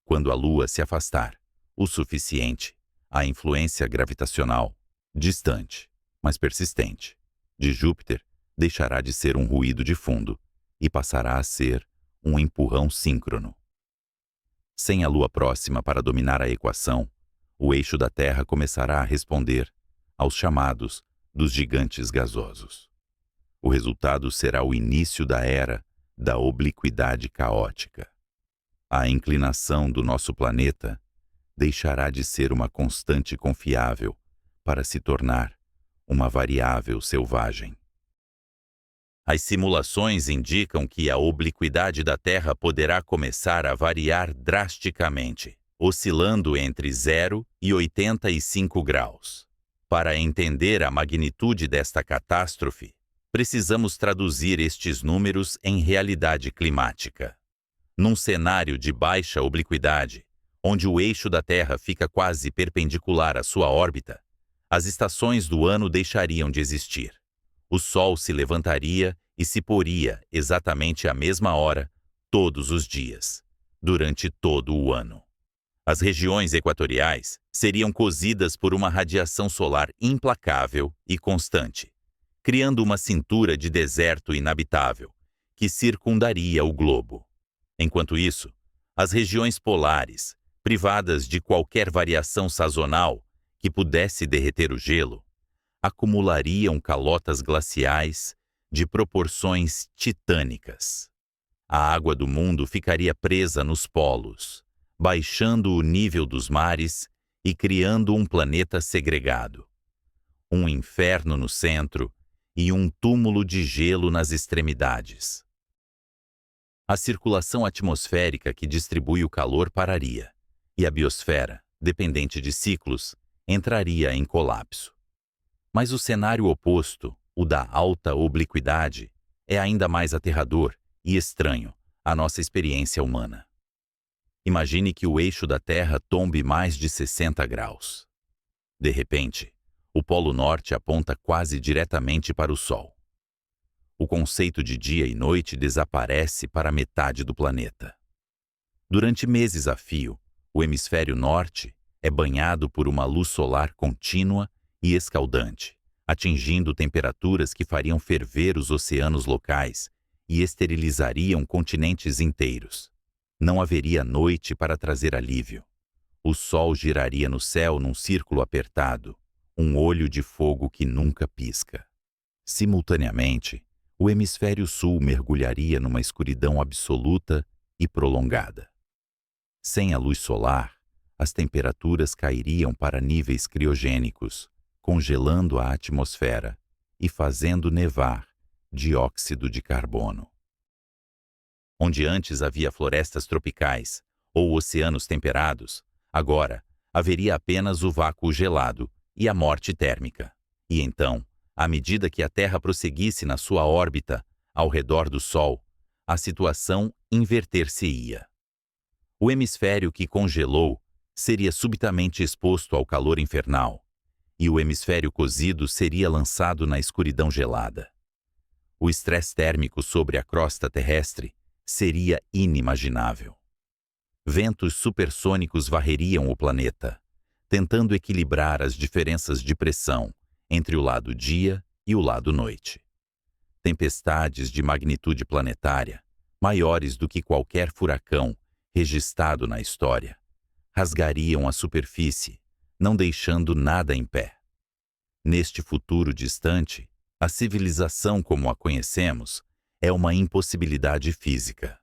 Quando a Lua se afastar o suficiente, a influência gravitacional, distante, mas persistente, de Júpiter deixará de ser um ruído de fundo e passará a ser um empurrão síncrono. Sem a Lua próxima para dominar a equação, o eixo da Terra começará a responder aos chamados dos gigantes gasosos. O resultado será o início da era da obliquidade caótica. A inclinação do nosso planeta deixará de ser uma constante confiável para se tornar uma variável selvagem. As simulações indicam que a obliquidade da Terra poderá começar a variar drasticamente, oscilando entre 0 e 85 graus. Para entender a magnitude desta catástrofe, precisamos traduzir estes números em realidade climática. Num cenário de baixa obliquidade, onde o eixo da Terra fica quase perpendicular à sua órbita, as estações do ano deixariam de existir. O Sol se levantaria e se poria exatamente à mesma hora, todos os dias, durante todo o ano. As regiões equatoriais seriam cozidas por uma radiação solar implacável e constante, criando uma cintura de deserto inabitável, que circundaria o globo. Enquanto isso, as regiões polares, privadas de qualquer variação sazonal que pudesse derreter o gelo, acumulariam calotas glaciais de proporções titânicas. A água do mundo ficaria presa nos polos, baixando o nível dos mares e criando um planeta segregado. Um inferno no centro e um túmulo de gelo nas extremidades. A circulação atmosférica que distribui o calor pararia, e a biosfera, dependente de ciclos, entraria em colapso. Mas o cenário oposto, o da alta obliquidade, é ainda mais aterrador e estranho à nossa experiência humana. Imagine que o eixo da Terra tombe mais de 60 graus. De repente, o Polo Norte aponta quase diretamente para o Sol. O conceito de dia e noite desaparece para metade do planeta. Durante meses a fio, o hemisfério norte é banhado por uma luz solar contínua e escaldante, atingindo temperaturas que fariam ferver os oceanos locais e esterilizariam continentes inteiros. Não haveria noite para trazer alívio. O Sol giraria no céu num círculo apertado, um olho de fogo que nunca pisca. Simultaneamente, o hemisfério sul mergulharia numa escuridão absoluta e prolongada. Sem a luz solar, as temperaturas cairiam para níveis criogênicos, congelando a atmosfera e fazendo nevar dióxido de carbono. Onde antes havia florestas tropicais ou oceanos temperados, agora haveria apenas o vácuo gelado e a morte térmica. E então, à medida que a Terra prosseguisse na sua órbita ao redor do Sol, a situação inverter-se-ia. O hemisfério que congelou seria subitamente exposto ao calor infernal, e o hemisfério cozido seria lançado na escuridão gelada. O estresse térmico sobre a crosta terrestre seria inimaginável. Ventos supersônicos varreriam o planeta, tentando equilibrar as diferenças de pressão entre o lado dia e o lado noite. Tempestades de magnitude planetária, maiores do que qualquer furacão registrado na história, rasgariam a superfície, não deixando nada em pé. Neste futuro distante, a civilização como a conhecemos é uma impossibilidade física.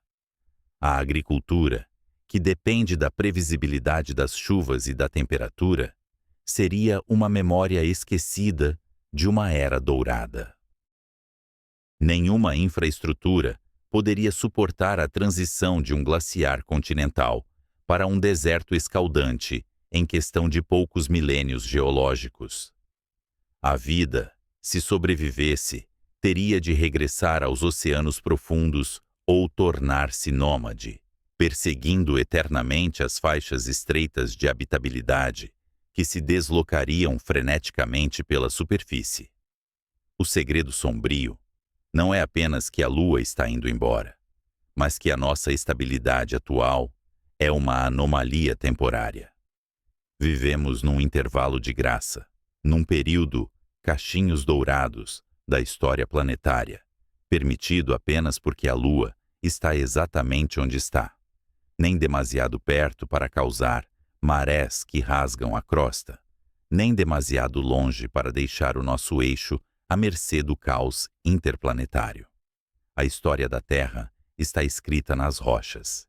A agricultura, que depende da previsibilidade das chuvas e da temperatura, seria uma memória esquecida de uma era dourada. Nenhuma infraestrutura poderia suportar a transição de um glaciar continental para um deserto escaldante em questão de poucos milênios geológicos. A vida, se sobrevivesse, teria de regressar aos oceanos profundos ou tornar-se nômade, perseguindo eternamente as faixas estreitas de habitabilidade que se deslocariam freneticamente pela superfície. O segredo sombrio não é apenas que a Lua está indo embora, mas que a nossa estabilidade atual é uma anomalia temporária. Vivemos num intervalo de graça, num período cachinhos dourados da história planetária, permitido apenas porque a Lua está exatamente onde está, nem demasiado perto para causar marés que rasgam a crosta, nem demasiado longe para deixar o nosso eixo à mercê do caos interplanetário. A história da Terra está escrita nas rochas,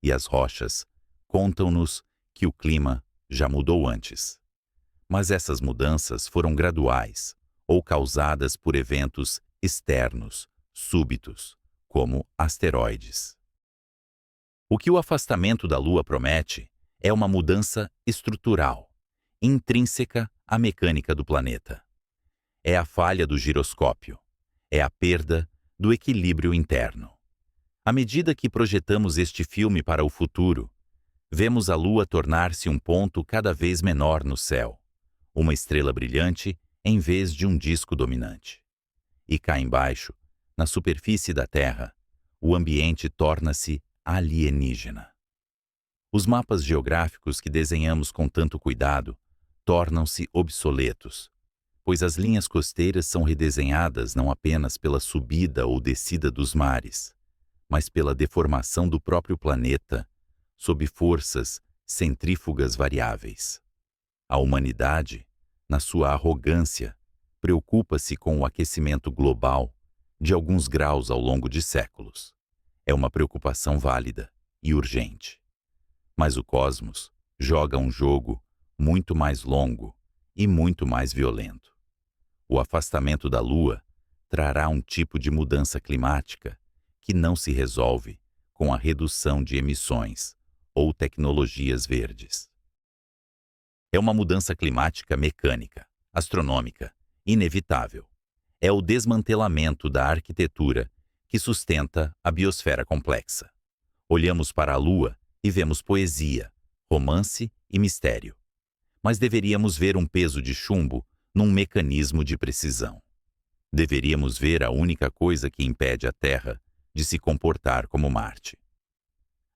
e as rochas contam-nos que o clima já mudou antes. Mas essas mudanças foram graduais ou causadas por eventos externos, súbitos, como asteroides. O que o afastamento da Lua promete é uma mudança estrutural, intrínseca à mecânica do planeta. É a falha do giroscópio, é a perda do equilíbrio interno. À medida que projetamos este filme para o futuro, vemos a Lua tornar-se um ponto cada vez menor no céu, uma estrela brilhante em vez de um disco dominante. E cá embaixo, na superfície da Terra, o ambiente torna-se alienígena. Os mapas geográficos que desenhamos com tanto cuidado tornam-se obsoletos, pois as linhas costeiras são redesenhadas não apenas pela subida ou descida dos mares, mas pela deformação do próprio planeta sob forças centrífugas variáveis. A humanidade, na sua arrogância, preocupa-se com o aquecimento global de alguns graus ao longo de séculos. É uma preocupação válida e urgente. Mas o cosmos joga um jogo muito mais longo e muito mais violento. O afastamento da Lua trará um tipo de mudança climática que não se resolve com a redução de emissões ou tecnologias verdes. É uma mudança climática mecânica, astronômica, inevitável. É o desmantelamento da arquitetura que sustenta a biosfera complexa. Olhamos para a Lua e vemos poesia, romance e mistério. Mas deveríamos ver um peso de chumbo num mecanismo de precisão. Deveríamos ver a única coisa que impede a Terra de se comportar como Marte.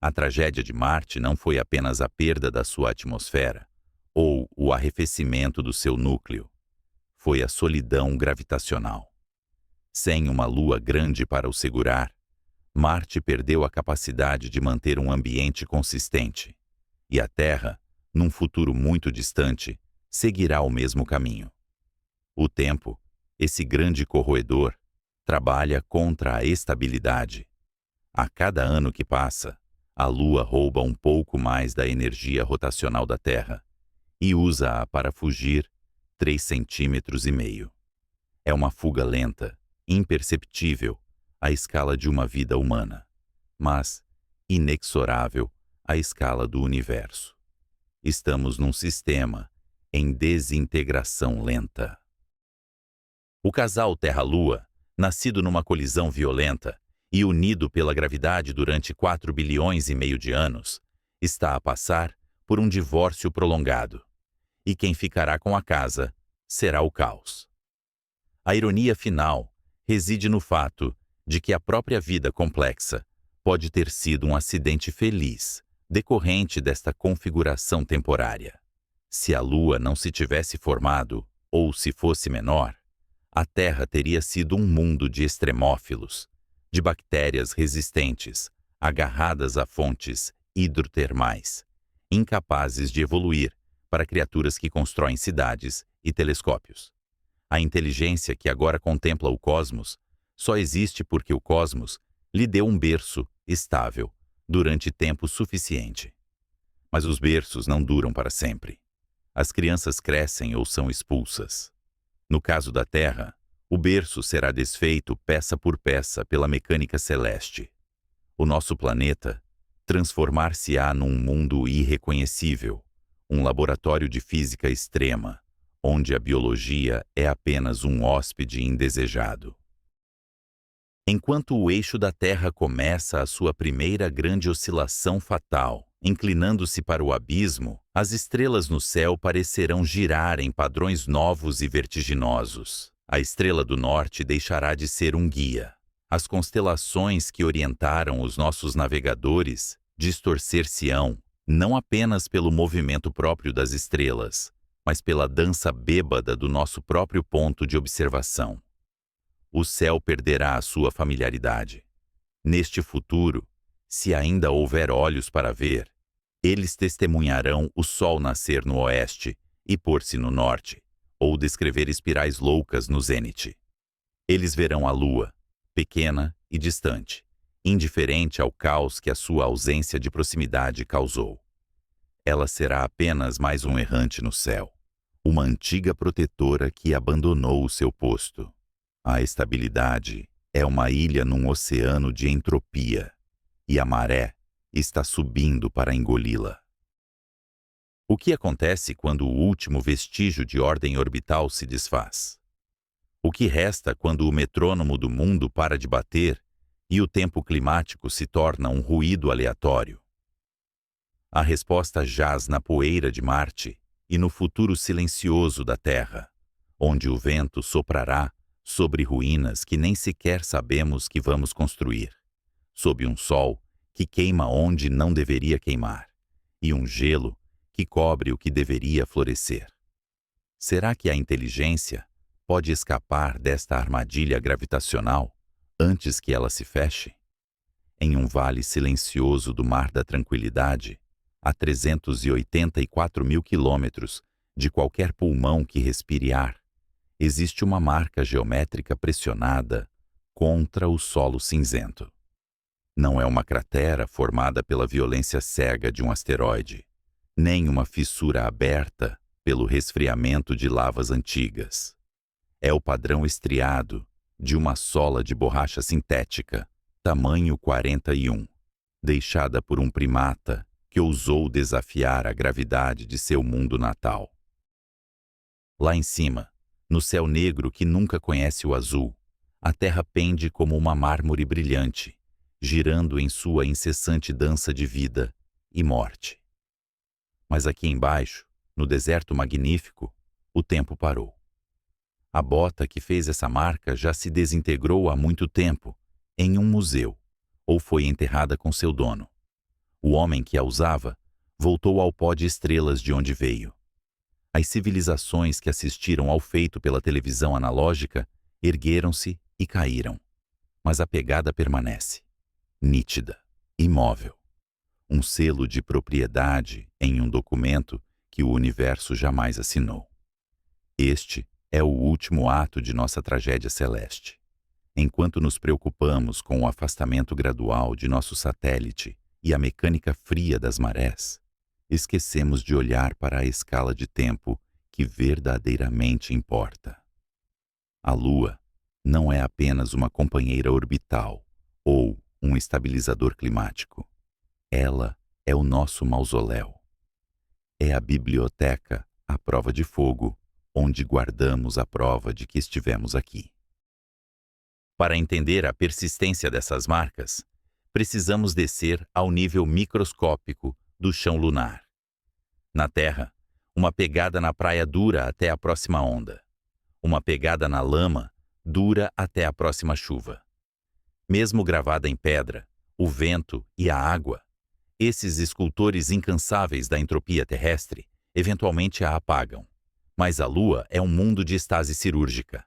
A tragédia de Marte não foi apenas a perda da sua atmosfera ou o arrefecimento do seu núcleo. Foi a solidão gravitacional. Sem uma Lua grande para o segurar, Marte perdeu a capacidade de manter um ambiente consistente, e a Terra, num futuro muito distante, seguirá o mesmo caminho. O tempo, esse grande corroedor, trabalha contra a estabilidade. A cada ano que passa, a Lua rouba um pouco mais da energia rotacional da Terra e usa-a para fugir 3,5 centímetros. É uma fuga lenta, imperceptível, à escala de uma vida humana, mas inexorável à escala do universo. Estamos num sistema em desintegração lenta. O casal Terra-Lua, nascido numa colisão violenta e unido pela gravidade durante 4,5 bilhões de anos, está a passar por um divórcio prolongado. E quem ficará com a casa será o caos. A ironia final reside no fato de que a própria vida complexa pode ter sido um acidente feliz, decorrente desta configuração temporária. Se a Lua não se tivesse formado, ou se fosse menor, a Terra teria sido um mundo de extremófilos, de bactérias resistentes, agarradas a fontes hidrotermais, incapazes de evoluir para criaturas que constroem cidades e telescópios. A inteligência que agora contempla o cosmos só existe porque o cosmos lhe deu um berço estável durante tempo suficiente. Mas os berços não duram para sempre. As crianças crescem ou são expulsas. No caso da Terra, o berço será desfeito peça por peça pela mecânica celeste. O nosso planeta transformar-se-á num mundo irreconhecível, um laboratório de física extrema, onde a biologia é apenas um hóspede indesejado. Enquanto o eixo da Terra começa a sua primeira grande oscilação fatal, inclinando-se para o abismo, as estrelas no céu parecerão girar em padrões novos e vertiginosos. A estrela do norte deixará de ser um guia. As constelações que orientaram os nossos navegadores distorcer-se-ão, não apenas pelo movimento próprio das estrelas, mas pela dança bêbada do nosso próprio ponto de observação. O céu perderá a sua familiaridade. Neste futuro, se ainda houver olhos para ver, eles testemunharão o sol nascer no oeste e pôr-se no norte, ou descrever espirais loucas no zênite. Eles verão a lua, pequena e distante, indiferente ao caos que a sua ausência de proximidade causou. Ela será apenas mais um errante no céu, uma antiga protetora que abandonou o seu posto. A estabilidade é uma ilha num oceano de entropia, e a maré está subindo para engoli-la. O que acontece quando o último vestígio de ordem orbital se desfaz? O que resta quando o metrônomo do mundo para de bater e o tempo climático se torna um ruído aleatório? A resposta jaz na poeira de Marte e no futuro silencioso da Terra, onde o vento soprará sobre ruínas que nem sequer sabemos que vamos construir, sob um sol que queima onde não deveria queimar, e um gelo que cobre o que deveria florescer. Será que a inteligência pode escapar desta armadilha gravitacional antes que ela se feche? Em um vale silencioso do Mar da Tranquilidade, a 384 mil quilômetros de qualquer pulmão que respire ar, existe uma marca geométrica pressionada contra o solo cinzento. Não é uma cratera formada pela violência cega de um asteroide, nem uma fissura aberta pelo resfriamento de lavas antigas. É o padrão estriado de uma sola de borracha sintética, tamanho 41, deixada por um primata que ousou desafiar a gravidade de seu mundo natal. Lá em cima, no céu negro que nunca conhece o azul, a Terra pende como uma mármore brilhante, girando em sua incessante dança de vida e morte. Mas aqui embaixo, no deserto magnífico, o tempo parou. A bota que fez essa marca já se desintegrou há muito tempo, em um museu, ou foi enterrada com seu dono. O homem que a usava voltou ao pó de estrelas de onde veio. As civilizações que assistiram ao feito pela televisão analógica ergueram-se e caíram, mas a pegada permanece, nítida, imóvel. Um selo de propriedade em um documento que o universo jamais assinou. Este é o último ato de nossa tragédia celeste. Enquanto nos preocupamos com o afastamento gradual de nosso satélite e a mecânica fria das marés, esquecemos de olhar para a escala de tempo que verdadeiramente importa. A Lua não é apenas uma companheira orbital ou um estabilizador climático. Ela é o nosso mausoléu. É a biblioteca à prova de fogo, onde guardamos a prova de que estivemos aqui. Para entender a persistência dessas marcas, precisamos descer ao nível microscópico do chão lunar. Na Terra, uma pegada na praia dura até a próxima onda. Uma pegada na lama dura até a próxima chuva. Mesmo gravada em pedra, o vento e a água, esses escultores incansáveis da entropia terrestre eventualmente a apagam. Mas a Lua é um mundo de estase cirúrgica.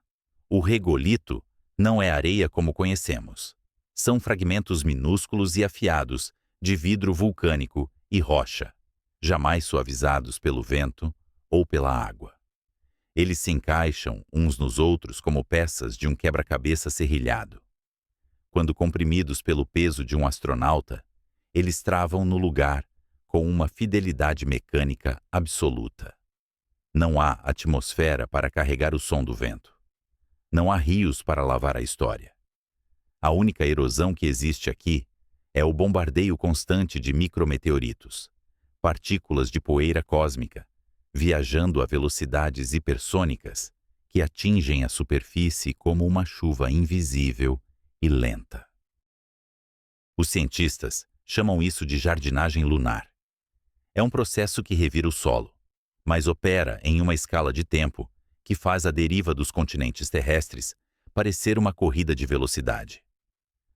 O regolito não é areia como conhecemos. São fragmentos minúsculos e afiados de vidro vulcânico e rocha, jamais suavizados pelo vento ou pela água. Eles se encaixam uns nos outros como peças de um quebra-cabeça serrilhado. Quando comprimidos pelo peso de um astronauta, eles travam no lugar com uma fidelidade mecânica absoluta. Não há atmosfera para carregar o som do vento. Não há rios para lavar a história. A única erosão que existe aqui é o bombardeio constante de micrometeoritos, partículas de poeira cósmica, viajando a velocidades hipersônicas que atingem a superfície como uma chuva invisível e lenta. Os cientistas chamam isso de jardinagem lunar. É um processo que revira o solo, mas opera em uma escala de tempo que faz a deriva dos continentes terrestres parecer uma corrida de velocidade.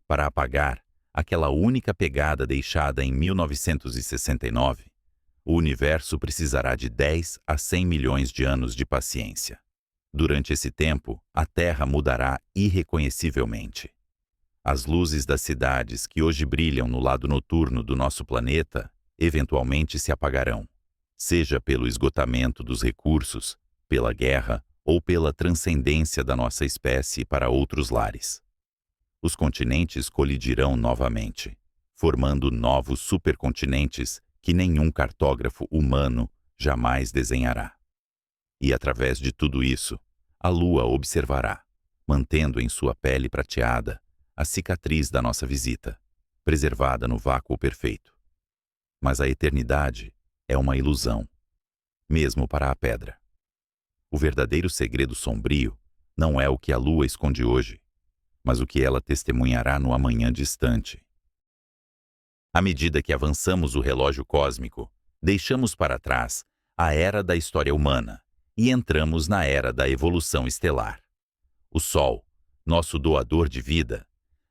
Para apagar aquela única pegada deixada em 1969, o universo precisará de 10 a 100 milhões de anos de paciência. Durante esse tempo, a Terra mudará irreconhecivelmente. As luzes das cidades que hoje brilham no lado noturno do nosso planeta eventualmente se apagarão, seja pelo esgotamento dos recursos, pela guerra ou pela transcendência da nossa espécie para outros lares. Os continentes colidirão novamente, formando novos supercontinentes que nenhum cartógrafo humano jamais desenhará. E através de tudo isso, a Lua observará, mantendo em sua pele prateada a cicatriz da nossa visita, preservada no vácuo perfeito. Mas a eternidade é uma ilusão, mesmo para a pedra. O verdadeiro segredo sombrio não é o que a Lua esconde hoje, mas o que ela testemunhará no amanhã distante. À medida que avançamos o relógio cósmico, deixamos para trás a era da história humana e entramos na era da evolução estelar. O Sol, nosso doador de vida,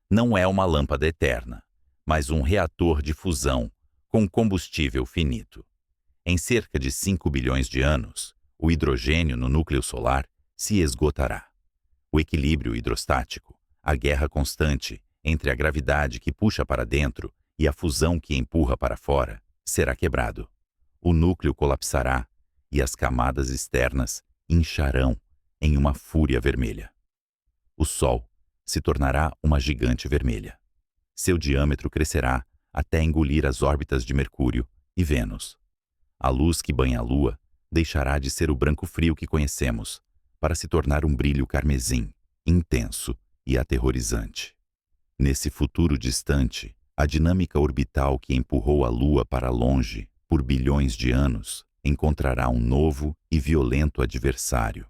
não é uma lâmpada eterna, mas um reator de fusão com combustível finito. Em cerca de 5 bilhões de anos, o hidrogênio no núcleo solar se esgotará. O equilíbrio hidrostático, a guerra constante entre a gravidade que puxa para dentro e a fusão que empurra para fora, será quebrado. O núcleo colapsará e as camadas externas incharão em uma fúria vermelha. O Sol se tornará uma gigante vermelha. Seu diâmetro crescerá até engolir as órbitas de Mercúrio e Vênus. A luz que banha a Lua deixará de ser o branco frio que conhecemos, para se tornar um brilho carmesim, intenso e aterrorizante. Nesse futuro distante, a dinâmica orbital que empurrou a Lua para longe por bilhões de anos encontrará um novo e violento adversário.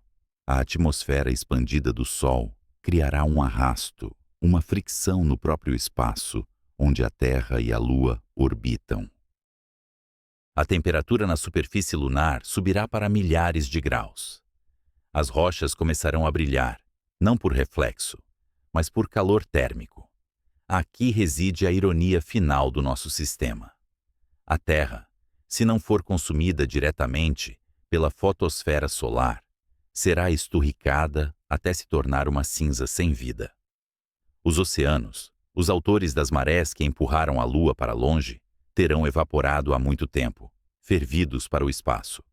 A atmosfera expandida do Sol criará um arrasto, uma fricção no próprio espaço, onde a Terra e a Lua orbitam. A temperatura na superfície lunar subirá para milhares de graus. As rochas começarão a brilhar, não por reflexo, mas por calor térmico. Aqui reside a ironia final do nosso sistema. A Terra, se não for consumida diretamente pela fotosfera solar, será esturricada até se tornar uma cinza sem vida. Os oceanos, os autores das marés que empurraram a Lua para longe, terão evaporado há muito tempo, fervidos para o espaço.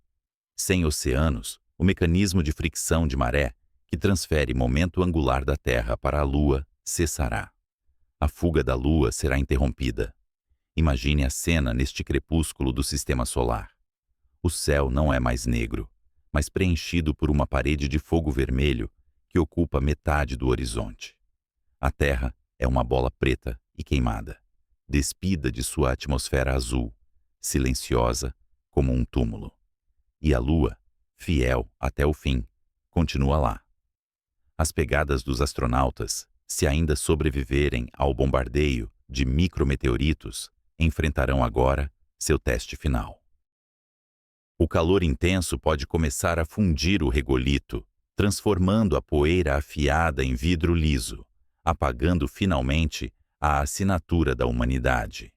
Sem oceanos, o mecanismo de fricção de maré, que transfere momento angular da Terra para a Lua, cessará. A fuga da Lua será interrompida. Imagine a cena neste crepúsculo do sistema solar. O céu não é mais negro, mas preenchido por uma parede de fogo vermelho que ocupa metade do horizonte. A Terra é uma bola preta e queimada, despida de sua atmosfera azul, silenciosa como um túmulo. E a Lua, fiel até o fim, continua lá. As pegadas dos astronautas, se ainda sobreviverem ao bombardeio de micrometeoritos, enfrentarão agora seu teste final. O calor intenso pode começar a fundir o regolito transformando a poeira afiada em vidro liso, apagando finalmente a assinatura da humanidade.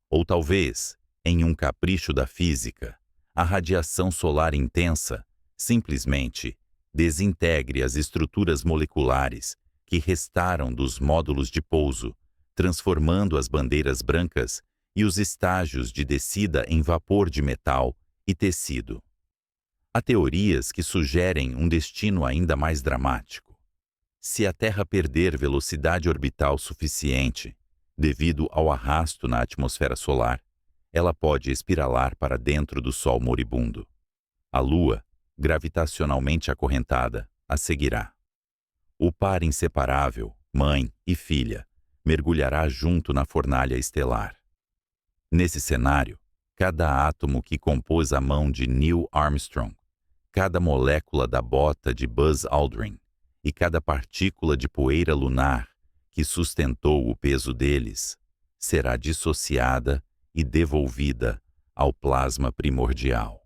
Ou talvez, em um capricho da física, a radiação solar intensa simplesmente desintegre as estruturas moleculares que restaram dos módulos de pouso, transformando as bandeiras brancas e os estágios de descida em vapor de metal e tecido. Há teorias que sugerem um destino ainda mais dramático. Se a Terra perder velocidade orbital suficiente, devido ao arrasto na atmosfera solar, ela pode espiralar para dentro do Sol moribundo. A Lua, gravitacionalmente acorrentada, a seguirá. O par inseparável, mãe e filha, mergulhará junto na fornalha estelar. Nesse cenário, cada átomo que compôs a mão de Neil Armstrong, cada molécula da bota de Buzz Aldrin e cada partícula de poeira lunar que sustentou o peso deles, será dissociada e devolvida ao plasma primordial.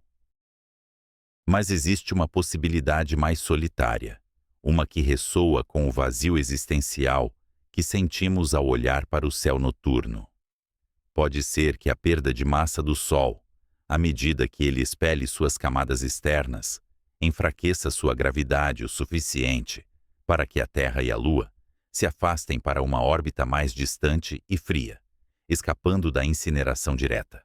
Mas existe uma possibilidade mais solitária, uma que ressoa com o vazio existencial que sentimos ao olhar para o céu noturno. Pode ser que a perda de massa do Sol, à medida que ele expele suas camadas externas, enfraqueça sua gravidade o suficiente para que a Terra e a Lua se afastem para uma órbita mais distante e fria, escapando da incineração direta.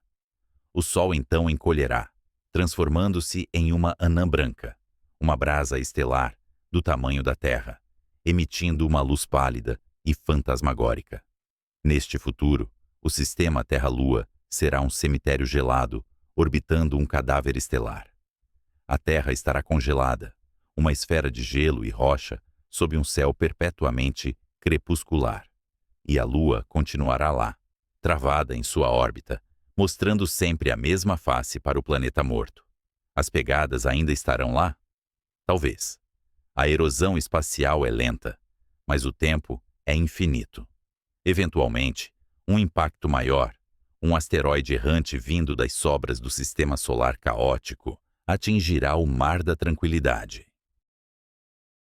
O Sol então encolherá, transformando-se em uma anã branca, uma brasa estelar do tamanho da Terra, emitindo uma luz pálida e fantasmagórica. Neste futuro, o sistema Terra-Lua será um cemitério gelado, orbitando um cadáver estelar. A Terra estará congelada, uma esfera de gelo e rocha sob um céu perpetuamente crepuscular. E a Lua continuará lá, travada em sua órbita, mostrando sempre a mesma face para o planeta morto. As pegadas ainda estarão lá? Talvez. A erosão espacial é lenta, mas o tempo é infinito. Eventualmente, um impacto maior, um asteroide errante vindo das sobras do sistema solar caótico, atingirá o mar da tranquilidade.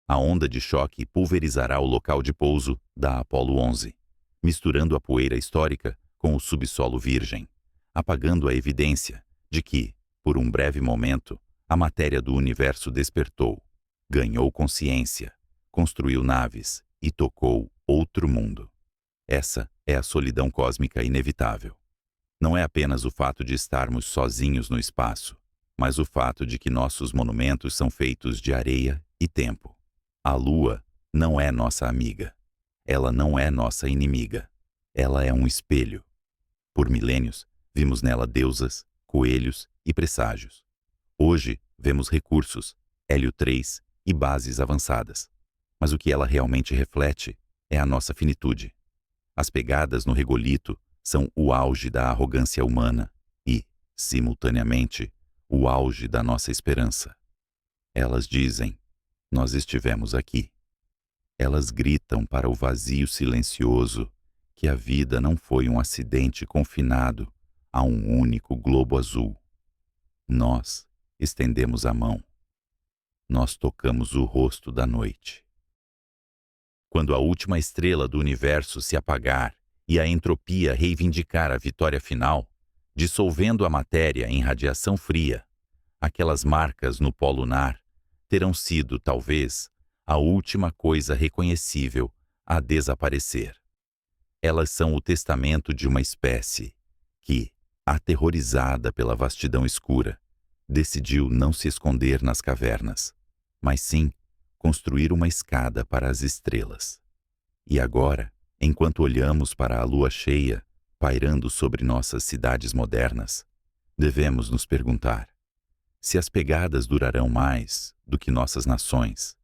A onda de choque pulverizará o local de pouso da Apollo 11, misturando a poeira histórica com o subsolo virgem, apagando a evidência de que, por um breve momento, a matéria do universo despertou, ganhou consciência, construiu naves e tocou outro mundo. Essa é a solidão cósmica inevitável. Não é apenas o fato de estarmos sozinhos no espaço, mas o fato de que nossos monumentos são feitos de areia e tempo. A Lua não é nossa amiga. Ela não é nossa inimiga. Ela é um espelho. Por milênios, vimos nela deusas, coelhos e presságios. Hoje, vemos recursos, hélio 3 e bases avançadas. Mas o que ela realmente reflete é a nossa finitude. As pegadas no regolito são o auge da arrogância humana e, simultaneamente, o auge da nossa esperança. Elas dizem: nós estivemos aqui. Elas gritam para o vazio silencioso que a vida não foi um acidente confinado a um único globo azul. Nós estendemos a mão. Nós tocamos o rosto da noite. Quando a última estrela do universo se apagar e a entropia reivindicar a vitória final, dissolvendo a matéria em radiação fria, aquelas marcas no pó lunar terão sido, talvez, a última coisa reconhecível a desaparecer. Elas são o testamento de uma espécie que, aterrorizada pela vastidão escura, decidiu não se esconder nas cavernas, mas sim construir uma escada para as estrelas. E agora, enquanto olhamos para a lua cheia, pairando sobre nossas cidades modernas, devemos nos perguntar se as pegadas durarão mais do que nossas nações,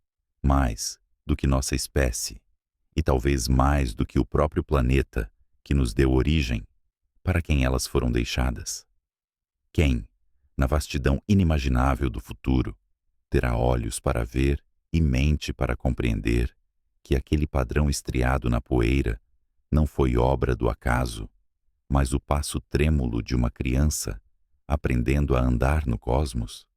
mais do que nossa espécie, e talvez mais do que o próprio planeta que nos deu origem, para quem elas foram deixadas. Quem, na vastidão inimaginável do futuro, terá olhos para ver e mente para compreender que aquele padrão estriado na poeira não foi obra do acaso, mas o passo trêmulo de uma criança aprendendo a andar no cosmos?